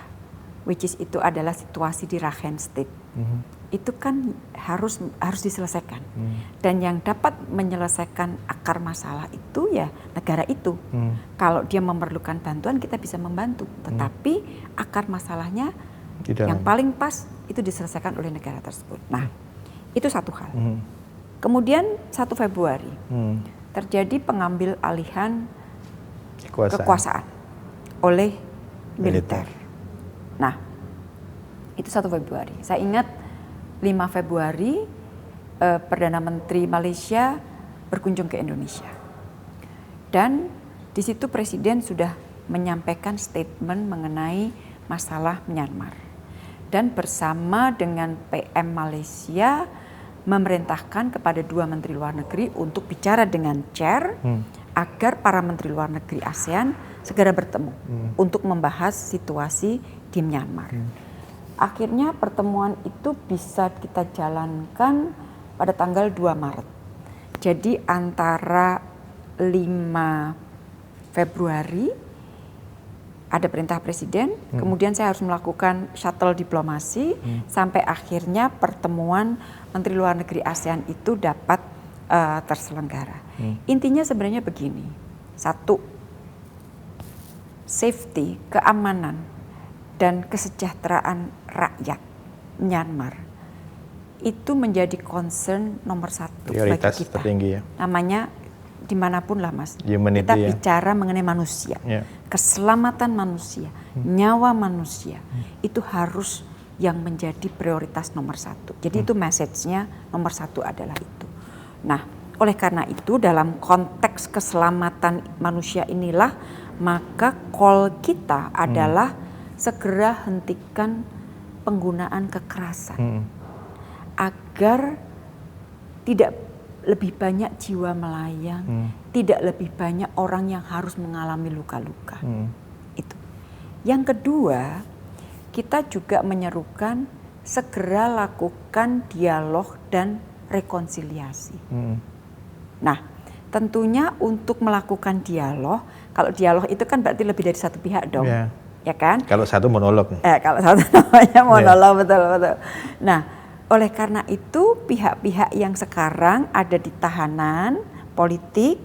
[SPEAKER 2] which is itu adalah situasi di Rakhine State, itu kan harus diselesaikan. Dan yang dapat menyelesaikan akar masalah itu ya negara itu. Kalau dia memerlukan bantuan kita bisa membantu, tetapi akar masalahnya yang paling pas itu diselesaikan oleh negara tersebut. Nah, itu satu hal. Kemudian 1 Februari terjadi pengambil alihan kekuasaan oleh militer. Nah, itu 1 Februari. Saya ingat 5 Februari Perdana Menteri Malaysia berkunjung ke Indonesia. Dan di situ Presiden sudah menyampaikan statement mengenai masalah Myanmar. Dan bersama dengan PM Malaysia memerintahkan kepada 2 Menteri Luar Negeri untuk bicara dengan chair agar para Menteri Luar Negeri ASEAN segera bertemu untuk membahas situasi di Myanmar. Akhirnya pertemuan itu bisa kita jalankan pada tanggal 2 Maret. Jadi antara 5 Februari ada perintah Presiden, kemudian saya harus melakukan shuttle diplomasi sampai akhirnya pertemuan Menteri Luar Negeri ASEAN itu dapat terselenggara. Intinya sebenarnya begini, 1, safety, keamanan, dan kesejahteraan rakyat Myanmar itu menjadi concern nomor 1
[SPEAKER 1] prioritas
[SPEAKER 2] bagi kita.
[SPEAKER 1] Tertinggi ya.
[SPEAKER 2] Namanya dimanapun lah Mas,
[SPEAKER 1] Humanity,
[SPEAKER 2] kita bicara mengenai manusia, keselamatan manusia, nyawa manusia, itu harus yang menjadi prioritas nomor 1. Jadi itu message-nya nomor 1 adalah itu. Nah, oleh karena itu dalam konteks keselamatan manusia inilah maka call kita adalah segera hentikan penggunaan kekerasan agar tidak lebih banyak jiwa melayang, tidak lebih banyak orang yang harus mengalami luka-luka. Itu. Yang kedua, kita juga menyerukan segera lakukan dialog dan rekonsiliasi. Nah, tentunya untuk melakukan dialog, kalau dialog itu kan berarti lebih dari satu pihak dong, ya kan?
[SPEAKER 1] Kalau satu monolog.
[SPEAKER 2] Kalau satu namanya monolog, betul. Nah, oleh karena itu pihak-pihak yang sekarang ada di tahanan politik,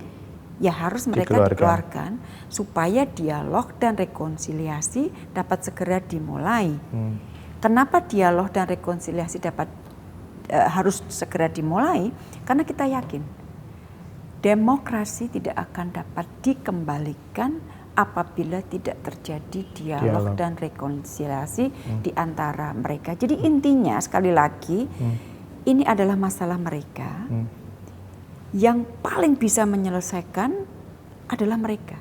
[SPEAKER 2] ya harus mereka dikeluarkan supaya dialog dan rekonsiliasi dapat segera dimulai. Kenapa dialog dan rekonsiliasi harus segera dimulai? Karena kita yakin demokrasi tidak akan dapat dikembalikan apabila tidak terjadi dialog dan rekonsiliasi di antara mereka. Jadi intinya sekali lagi ini adalah masalah mereka. Yang paling bisa menyelesaikan adalah mereka.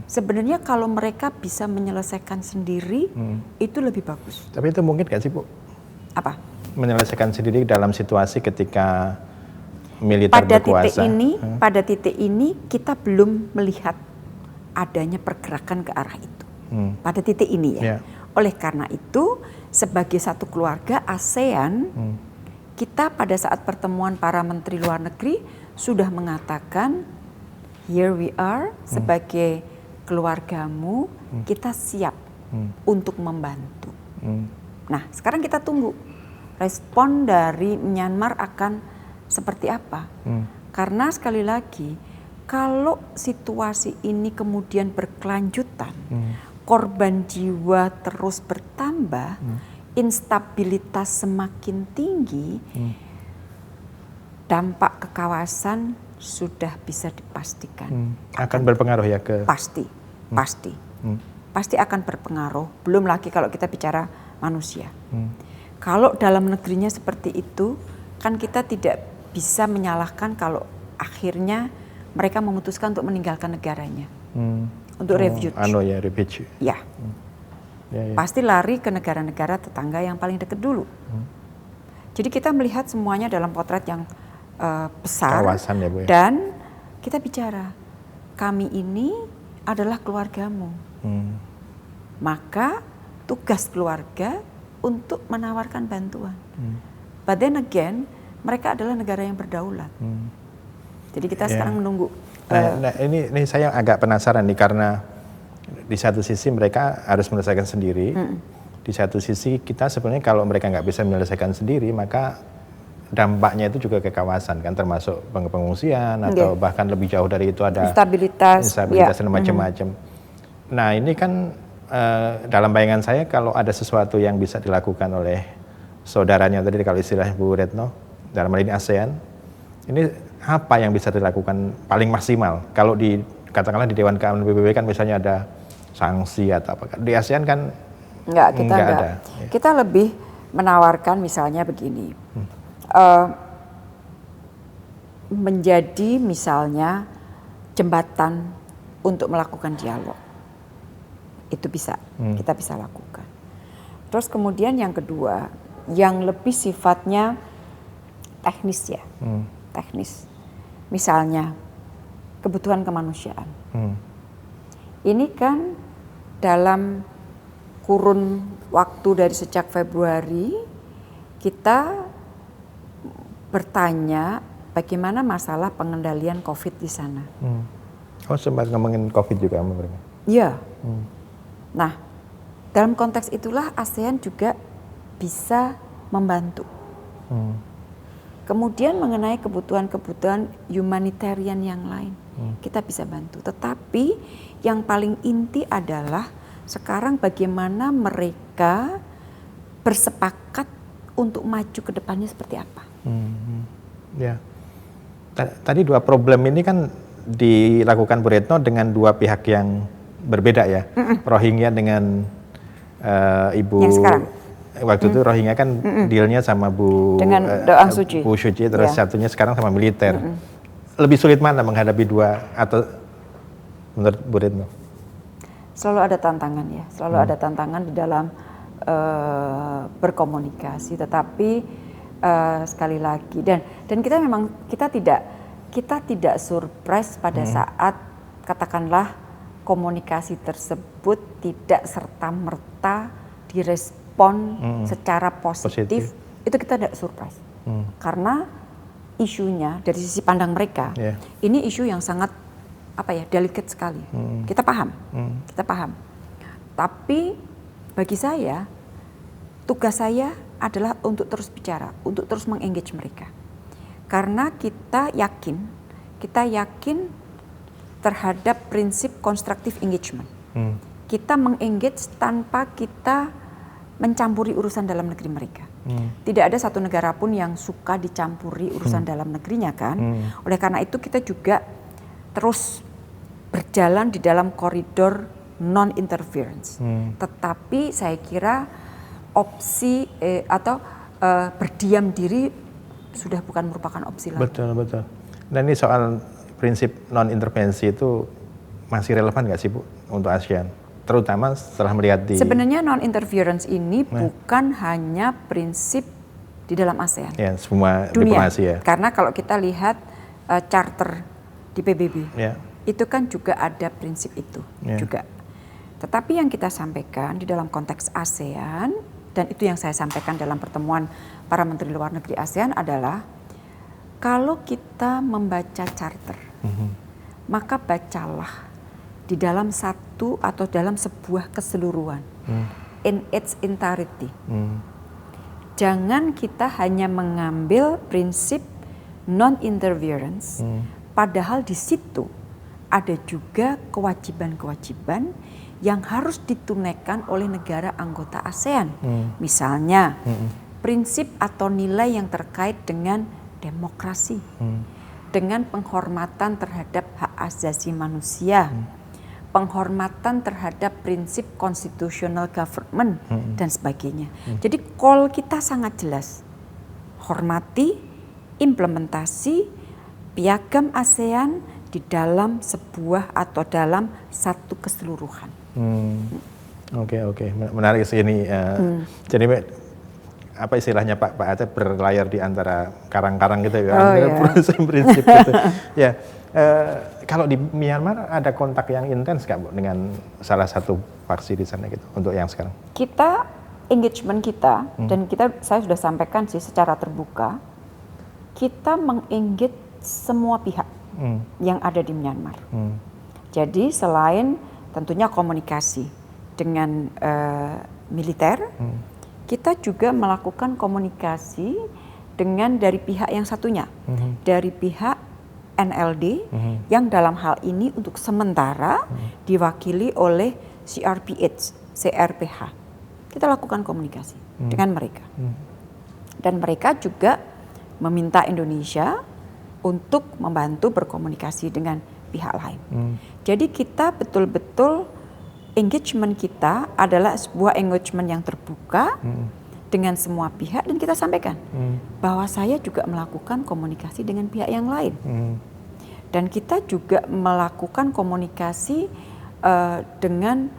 [SPEAKER 2] Sebenarnya kalau mereka bisa menyelesaikan sendiri itu lebih bagus.
[SPEAKER 1] Tapi itu mungkin gak sih Bu?
[SPEAKER 2] Apa?
[SPEAKER 1] Menyelesaikan sendiri dalam situasi ketika militer berkuasa.
[SPEAKER 2] Pada titik ini kita belum melihat adanya pergerakan ke arah itu. Pada titik ini ya. Oleh karena itu sebagai satu keluarga ASEAN kita pada saat pertemuan para menteri luar negeri sudah mengatakan, here we are sebagai keluargamu, kita siap untuk membantu. Nah, sekarang kita tunggu respon dari Myanmar akan seperti apa. Karena sekali lagi, kalau situasi ini kemudian berkelanjutan, korban jiwa terus bertambah, instabilitas semakin tinggi, dampak ke kawasan sudah bisa dipastikan.
[SPEAKER 1] Akan berpengaruh ya ke...
[SPEAKER 2] Pasti akan berpengaruh. Belum lagi kalau kita bicara manusia. Kalau dalam negerinya seperti itu, kan kita tidak bisa menyalahkan kalau akhirnya mereka memutuskan untuk meninggalkan negaranya. Untuk refuge.
[SPEAKER 1] Refuge.
[SPEAKER 2] Ya. Pasti lari ke negara-negara tetangga yang paling dekat dulu. Jadi kita melihat semuanya dalam potret yang besar.
[SPEAKER 1] Kawasan ya, Bu, ya?
[SPEAKER 2] Dan kita bicara, kami ini adalah keluargamu. Maka tugas keluarga untuk menawarkan bantuan. But then again, mereka adalah negara yang berdaulat. Jadi kita sekarang menunggu.
[SPEAKER 1] Nah, ini saya agak penasaran nih, karena di satu sisi mereka harus menyelesaikan sendiri, di satu sisi kita sebenarnya kalau mereka nggak bisa menyelesaikan sendiri, maka dampaknya itu juga ke kawasan kan, termasuk pengungsian atau bahkan lebih jauh dari itu ada instabilitas dan macam-macam. Nah, ini kan dalam bayangan saya kalau ada sesuatu yang bisa dilakukan oleh saudaranya tadi, kalau istilah Bu Retno dalam hal ini ASEAN, ini apa yang bisa dilakukan paling maksimal? Kalau katakanlah di Dewan Keamanan PBB kan misalnya ada sanksi atau apa. Di ASEAN kan
[SPEAKER 2] enggak
[SPEAKER 1] ada.
[SPEAKER 2] Kita lebih menawarkan misalnya begini. Menjadi misalnya jembatan untuk melakukan dialog. Itu bisa, kita bisa lakukan. Terus kemudian yang kedua, yang lebih sifatnya teknis ya. Teknis. Misalnya kebutuhan kemanusiaan. Ini kan dalam kurun waktu dari sejak Februari kita bertanya bagaimana masalah pengendalian COVID di sana.
[SPEAKER 1] Oh, sempat ngomongin COVID juga sama mereka?
[SPEAKER 2] Iya. Nah, dalam konteks itulah ASEAN juga bisa membantu. Kemudian mengenai kebutuhan-kebutuhan humanitarian yang lain, kita bisa bantu. Tetapi yang paling inti adalah sekarang bagaimana mereka bersepakat untuk maju ke depannya seperti apa.
[SPEAKER 1] Ya. Tadi dua problem ini kan dilakukan Bu Retno dengan dua pihak yang berbeda ya. Rohingya dengan Ibu
[SPEAKER 2] yang sekarang.
[SPEAKER 1] Waktu itu Rohingya kan dealnya sama Bu Suci, terus satunya sekarang sama militer. Lebih sulit mana menghadapi dua, atau menurut Bu Retno?
[SPEAKER 2] Selalu ada tantangan ya, selalu ada tantangan di dalam berkomunikasi. Tetapi sekali lagi dan kita tidak surprise pada saat katakanlah komunikasi tersebut tidak serta-merta direspon secara positif. Itu kita tidak surprise. Karena isunya dari sisi pandang mereka, ini isu yang sangat delicate sekali. Kita paham. Tapi bagi saya, tugas saya adalah untuk terus bicara, untuk terus mengengage mereka. Karena kita yakin terhadap prinsip constructive engagement. Kita mengengage tanpa kita mencampuri urusan dalam negeri mereka. Tidak ada satu negara pun yang suka dicampuri urusan dalam negerinya kan. Oleh karena itu kita juga terus berjalan di dalam koridor non-interference. Tetapi saya kira opsi berdiam diri sudah bukan merupakan opsi lagi.
[SPEAKER 1] Betul. Dan ini soal prinsip non-intervensi itu masih relevan nggak sih Bu untuk ASEAN? Terutama setelah melihat
[SPEAKER 2] sebenarnya non-interference ini bukan hanya prinsip di dalam ASEAN.
[SPEAKER 1] Ya, semua
[SPEAKER 2] dunia.
[SPEAKER 1] Diplomasi ya.
[SPEAKER 2] Karena kalau kita lihat charter di PBB, itu kan juga ada prinsip itu juga. Tetapi yang kita sampaikan di dalam konteks ASEAN, dan itu yang saya sampaikan dalam pertemuan para menteri luar negeri ASEAN adalah kalau kita membaca charter, maka bacalah di dalam satu atau dalam sebuah keseluruhan, in its entirety. Jangan kita hanya mengambil prinsip non-interference, padahal di situ ada juga kewajiban-kewajiban yang harus ditunaikan oleh negara anggota ASEAN. Misalnya, prinsip atau nilai yang terkait dengan demokrasi, dengan penghormatan terhadap hak asasi manusia, penghormatan terhadap prinsip constitutional government, dan sebagainya. Jadi call kita sangat jelas. Hormati, implementasi piagam ASEAN di dalam sebuah atau dalam satu keseluruhan.
[SPEAKER 3] Oke. Menarik sih ini. Jadi apa istilahnya Pak Aceh berlayar di antara karang-karang gitu ya, prinsip gitu. Ya, kalau di Myanmar ada kontak yang intens nggak Bu dengan salah satu faksi di sana gitu untuk yang sekarang?
[SPEAKER 2] Kita engagement kita dan saya sudah sampaikan sih secara terbuka, kita mengengage semua pihak yang ada di Myanmar. Jadi selain tentunya komunikasi dengan militer, kita juga melakukan komunikasi dengan dari pihak yang satunya, dari pihak NLD yang dalam hal ini untuk sementara diwakili oleh CRPH. Kita lakukan komunikasi dengan mereka. Dan mereka juga meminta Indonesia untuk membantu berkomunikasi dengan pihak lain. Jadi kita betul-betul engagement kita adalah sebuah engagement yang terbuka dengan semua pihak, dan kita sampaikan bahwa saya juga melakukan komunikasi dengan pihak yang lain. Dan kita juga melakukan komunikasi dengan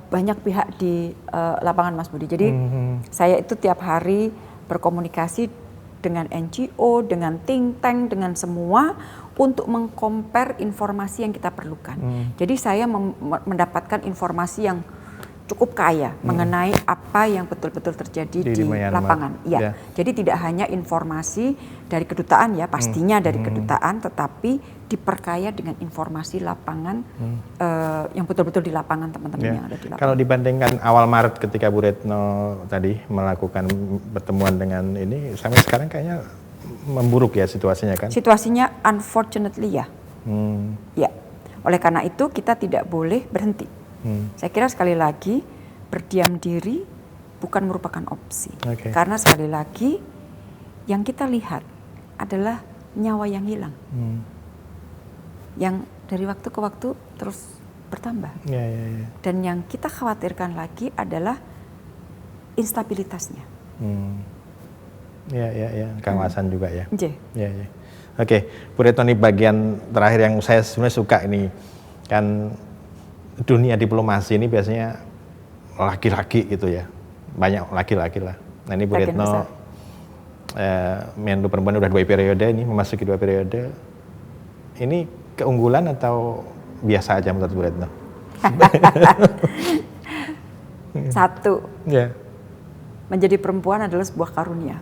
[SPEAKER 2] banyak pihak di lapangan, Mas Budi. Jadi saya itu tiap hari berkomunikasi dengan NGO, dengan think tank, dengan semua untuk mengcompare informasi yang kita perlukan. Jadi saya mendapatkan informasi yang cukup kaya mengenai apa yang betul-betul terjadi di lapangan. Ya. Jadi tidak hanya informasi dari kedutaan ya, pastinya dari kedutaan, tetapi diperkaya dengan informasi lapangan yang betul-betul di lapangan teman-teman yang ada di lapangan.
[SPEAKER 3] Kalau dibandingkan awal Maret ketika Bu Retno tadi melakukan pertemuan dengan ini, sampai sekarang kayaknya memburuk ya situasinya kan?
[SPEAKER 2] Situasinya unfortunately ya. Ya. Oleh karena itu kita tidak boleh berhenti. Saya kira sekali lagi berdiam diri bukan merupakan opsi. Karena sekali lagi yang kita lihat adalah nyawa yang hilang. Yang dari waktu ke waktu terus bertambah. Dan yang kita khawatirkan lagi adalah instabilitasnya.
[SPEAKER 3] Kawasan juga ya.
[SPEAKER 1] Oke, Bu Retno, ini bagian terakhir yang saya sebenarnya suka ini. Kan dunia diplomasi ini biasanya laki-laki gitu ya. Banyak laki-laki lah. Nah ini Bu Retno Menlu Perempuan udah 2 periode ini, memasuki 2 periode. Ini keunggulan atau biasa aja menurut Bu Retno?
[SPEAKER 2] Satu, menjadi perempuan adalah sebuah karunia.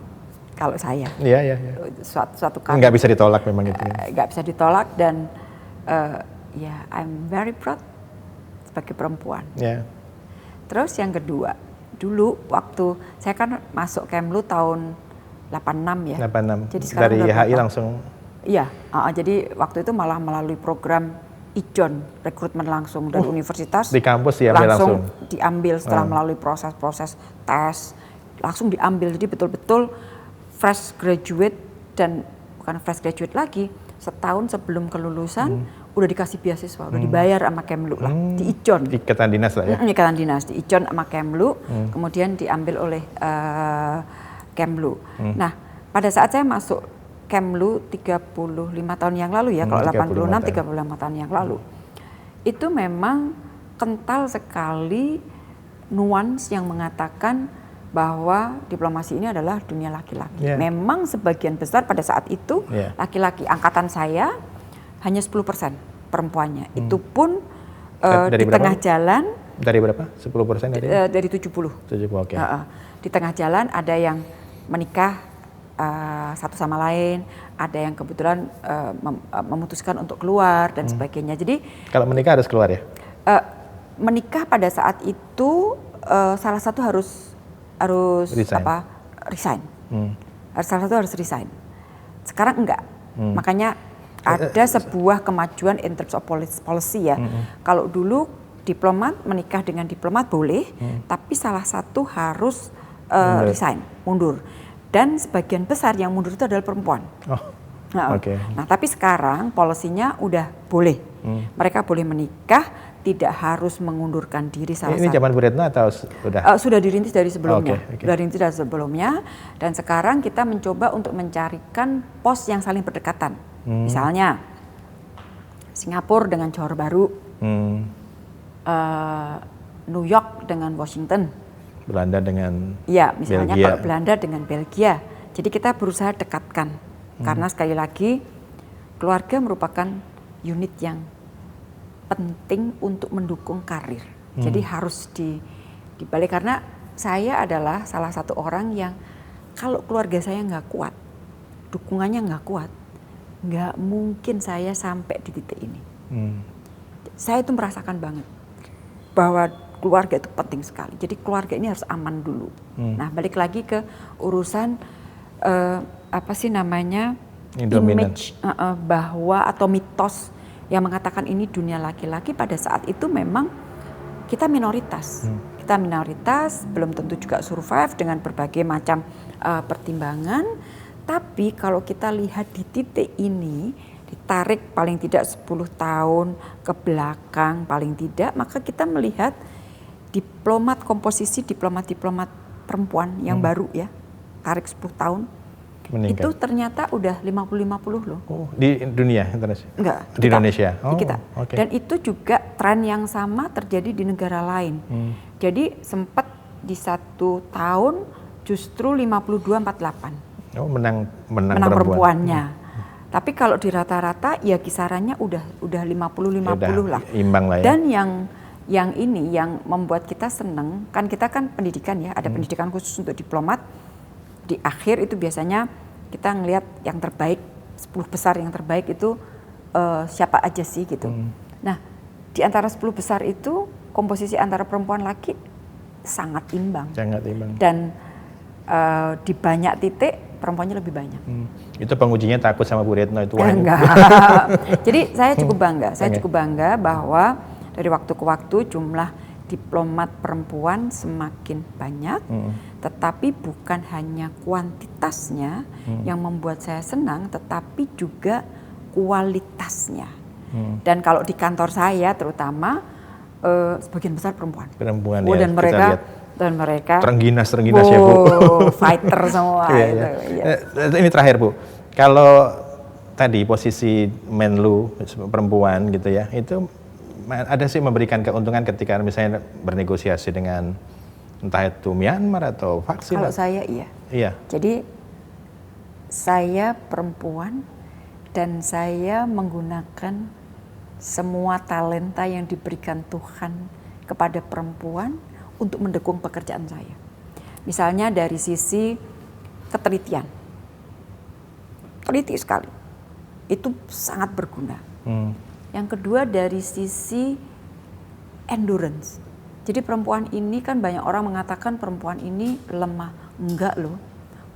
[SPEAKER 2] Kalau saya, suatu karunia.
[SPEAKER 3] Nggak bisa ditolak memang itu.
[SPEAKER 2] Nggak bisa ditolak dan I'm very proud sebagai perempuan. Terus yang kedua, dulu waktu saya kan masuk Kemlu tahun 86 ya.
[SPEAKER 3] 86.
[SPEAKER 2] Jadi sekarang
[SPEAKER 3] dari HI langsung.
[SPEAKER 2] Iya, jadi waktu itu malah melalui program IJON, rekrutmen langsung dari universitas.
[SPEAKER 3] Di kampus diambil langsung.
[SPEAKER 2] Diambil setelah melalui proses-proses tes, langsung diambil. Jadi betul-betul fresh graduate, dan bukan fresh graduate lagi, setahun sebelum kelulusan udah dikasih beasiswa, udah dibayar sama Kemlu lah, di IJON.
[SPEAKER 3] Ikatan dinas lah ya?
[SPEAKER 2] Ikatan dinas, di IJON sama Kemlu, kemudian diambil oleh Kemlu. Nah, pada saat saya masuk Kemlu 35 tahun yang lalu ya, kalau 86, 35 tahun yang lalu. Itu memang kental sekali nuans yang mengatakan bahwa diplomasi ini adalah dunia laki-laki. Memang sebagian besar pada saat itu laki-laki, angkatan saya hanya 10% perempuannya. Itu pun di tengah jalan
[SPEAKER 3] Dari berapa? 10% dari?
[SPEAKER 2] Dari 70.
[SPEAKER 3] 70, oke.
[SPEAKER 2] Di tengah jalan ada yang menikah satu sama lain, ada yang kebetulan memutuskan untuk keluar dan sebagainya. Jadi
[SPEAKER 3] kalau menikah harus keluar ya?
[SPEAKER 2] Menikah pada saat itu salah satu harus resign. Salah satu harus resign. Sekarang enggak. Makanya ada sebuah kemajuan in terms of policy ya. Kalau dulu diplomat menikah dengan diplomat boleh, tapi salah satu harus resign, mundur. Dan sebagian besar yang mundur itu adalah perempuan. Nah, tapi sekarang polisinya udah boleh. Mereka boleh menikah, tidak harus mengundurkan diri salah satu.
[SPEAKER 3] Ini zaman Bu Retno atau sudah?
[SPEAKER 2] Sudah dirintis dari sebelumnya. Sudah dirintis dari sebelumnya. Dan sekarang kita mencoba untuk mencarikan pos yang saling berdekatan. Misalnya Singapura dengan Johor Baru, New York dengan Washington.
[SPEAKER 3] Belanda dengan
[SPEAKER 2] misalnya
[SPEAKER 3] Belgia.
[SPEAKER 2] Kalau Belanda dengan Belgia. Jadi kita berusaha dekatkan. Karena sekali lagi keluarga merupakan unit yang penting untuk mendukung karir. Jadi harus dibalik, karena saya adalah salah satu orang yang kalau keluarga saya nggak kuat, dukungannya nggak kuat, nggak mungkin saya sampai di titik ini. Saya itu merasakan banget bahwa keluarga itu penting sekali. Jadi keluarga ini harus aman dulu. Nah, balik lagi ke urusan image bahwa atau mitos yang mengatakan ini dunia laki-laki. Pada saat itu memang kita minoritas. Kita minoritas, belum tentu juga survive dengan berbagai macam pertimbangan. Tapi kalau kita lihat di titik ini, ditarik paling tidak 10 tahun ke belakang paling tidak, maka kita melihat komposisi diplomat perempuan yang baru ya, tarik 10 tahun, meningkat. Itu ternyata udah 50-50 loh.
[SPEAKER 3] Di dunia internasional?
[SPEAKER 2] Enggak.
[SPEAKER 3] Di Indonesia?
[SPEAKER 2] Di kita. Dan itu juga tren yang sama terjadi di negara lain. Jadi sempat di 1 tahun justru 52-48.
[SPEAKER 3] Menang
[SPEAKER 2] perempuannya. Tapi kalau di rata-rata ya kisarannya udah 50-50 lah.
[SPEAKER 3] Imbang lah ya.
[SPEAKER 2] Dan yang ini yang membuat kita seneng, kan kita kan pendidikan ya, ada pendidikan khusus untuk diplomat. Di akhir itu biasanya kita ngelihat yang terbaik, 10 besar yang terbaik itu siapa aja sih gitu. Nah, di antara 10 besar itu komposisi antara perempuan laki sangat imbang. Dan di banyak titik perempuannya lebih banyak.
[SPEAKER 3] Itu pengujinya takut sama Bu Retno itu?
[SPEAKER 2] Enggak. Jadi saya cukup bangga bahwa dari waktu ke waktu jumlah diplomat perempuan semakin banyak, tetapi bukan hanya kuantitasnya yang membuat saya senang, tetapi juga kualitasnya. Dan kalau di kantor saya terutama sebagian besar perempuan.
[SPEAKER 3] Ya,
[SPEAKER 2] dan mereka
[SPEAKER 3] terengginas ya Bu.
[SPEAKER 2] Fighter semua.
[SPEAKER 3] Ini terakhir Bu, kalau tadi posisi Menlu perempuan gitu ya, itu ada sih memberikan keuntungan ketika misalnya bernegosiasi dengan entah itu Myanmar atau vaksin?
[SPEAKER 2] Kalau saya iya. Jadi saya perempuan dan saya menggunakan semua talenta yang diberikan Tuhan kepada perempuan untuk mendukung pekerjaan saya. Misalnya dari sisi ketelitian. Teliti sekali. Itu sangat berguna. Yang kedua dari sisi endurance. Jadi perempuan ini kan banyak orang mengatakan perempuan ini lemah. Enggak loh.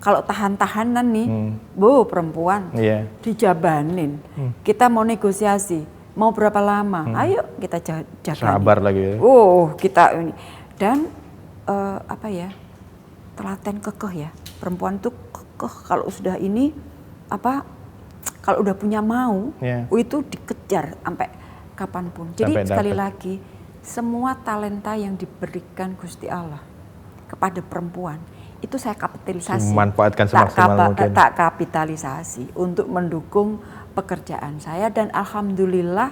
[SPEAKER 2] Kalau tahan-tahanan nih, perempuan dijabanin. Kita mau negosiasi, mau berapa lama? Ayo kita jaga.
[SPEAKER 3] Sabar lagi ya.
[SPEAKER 2] Kita ini. Dan telaten kekeh ya. Perempuan tuh kekeh kalau sudah ini kalau udah punya mau, itu dikejar sampai kapanpun. Jadi sekali lagi, semua talenta yang diberikan Gusti Allah kepada perempuan, itu saya kapitalisasi.
[SPEAKER 3] Memanfaatkan semaksimal mungkin.
[SPEAKER 2] Tak kapitalisasi untuk mendukung pekerjaan saya, dan alhamdulillah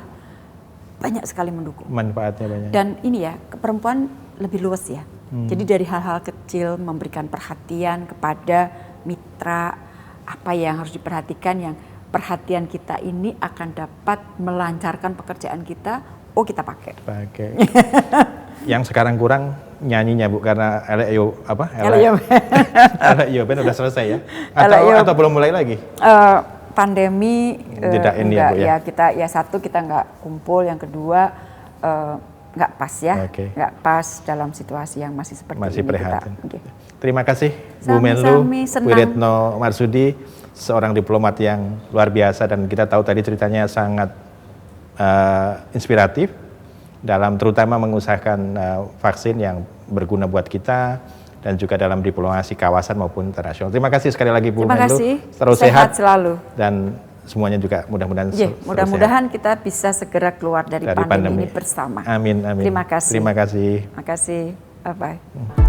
[SPEAKER 2] banyak sekali mendukung.
[SPEAKER 3] Manfaatnya banyak.
[SPEAKER 2] Dan ini ya, perempuan lebih luas ya. Jadi dari hal-hal kecil memberikan perhatian kepada mitra, apa yang harus diperhatikan, yang perhatian kita ini akan dapat melancarkan pekerjaan kita, kita pakai.
[SPEAKER 3] Yang sekarang kurang nyanyinya Bu, karena LEO apa? LEO Ben udah selesai ya? Atau belum mulai lagi?
[SPEAKER 2] Pandemi
[SPEAKER 3] tidak ini
[SPEAKER 2] enggak,
[SPEAKER 3] ya Bu ya?
[SPEAKER 2] Kita satu kita nggak kumpul, yang kedua nggak pas ya, nggak pas dalam situasi yang masih seperti ini.
[SPEAKER 3] Prihatin.
[SPEAKER 2] Okay.
[SPEAKER 3] Terima kasih Bu Menlu Wiretno Marsudi, seorang diplomat yang luar biasa, dan kita tahu tadi ceritanya sangat inspiratif dalam terutama mengusahakan vaksin yang berguna buat kita dan juga dalam diplomasi kawasan maupun internasional. Terima kasih sekali lagi Bu Menlu. Terus sehat
[SPEAKER 2] selalu.
[SPEAKER 3] Dan semuanya juga mudah-mudahan
[SPEAKER 2] mudah-mudahan kita bisa segera keluar dari pandemi ini bersama.
[SPEAKER 3] Amin, amin.
[SPEAKER 2] Terima kasih.
[SPEAKER 3] Terima kasih.
[SPEAKER 2] Terima kasih. Bye-bye.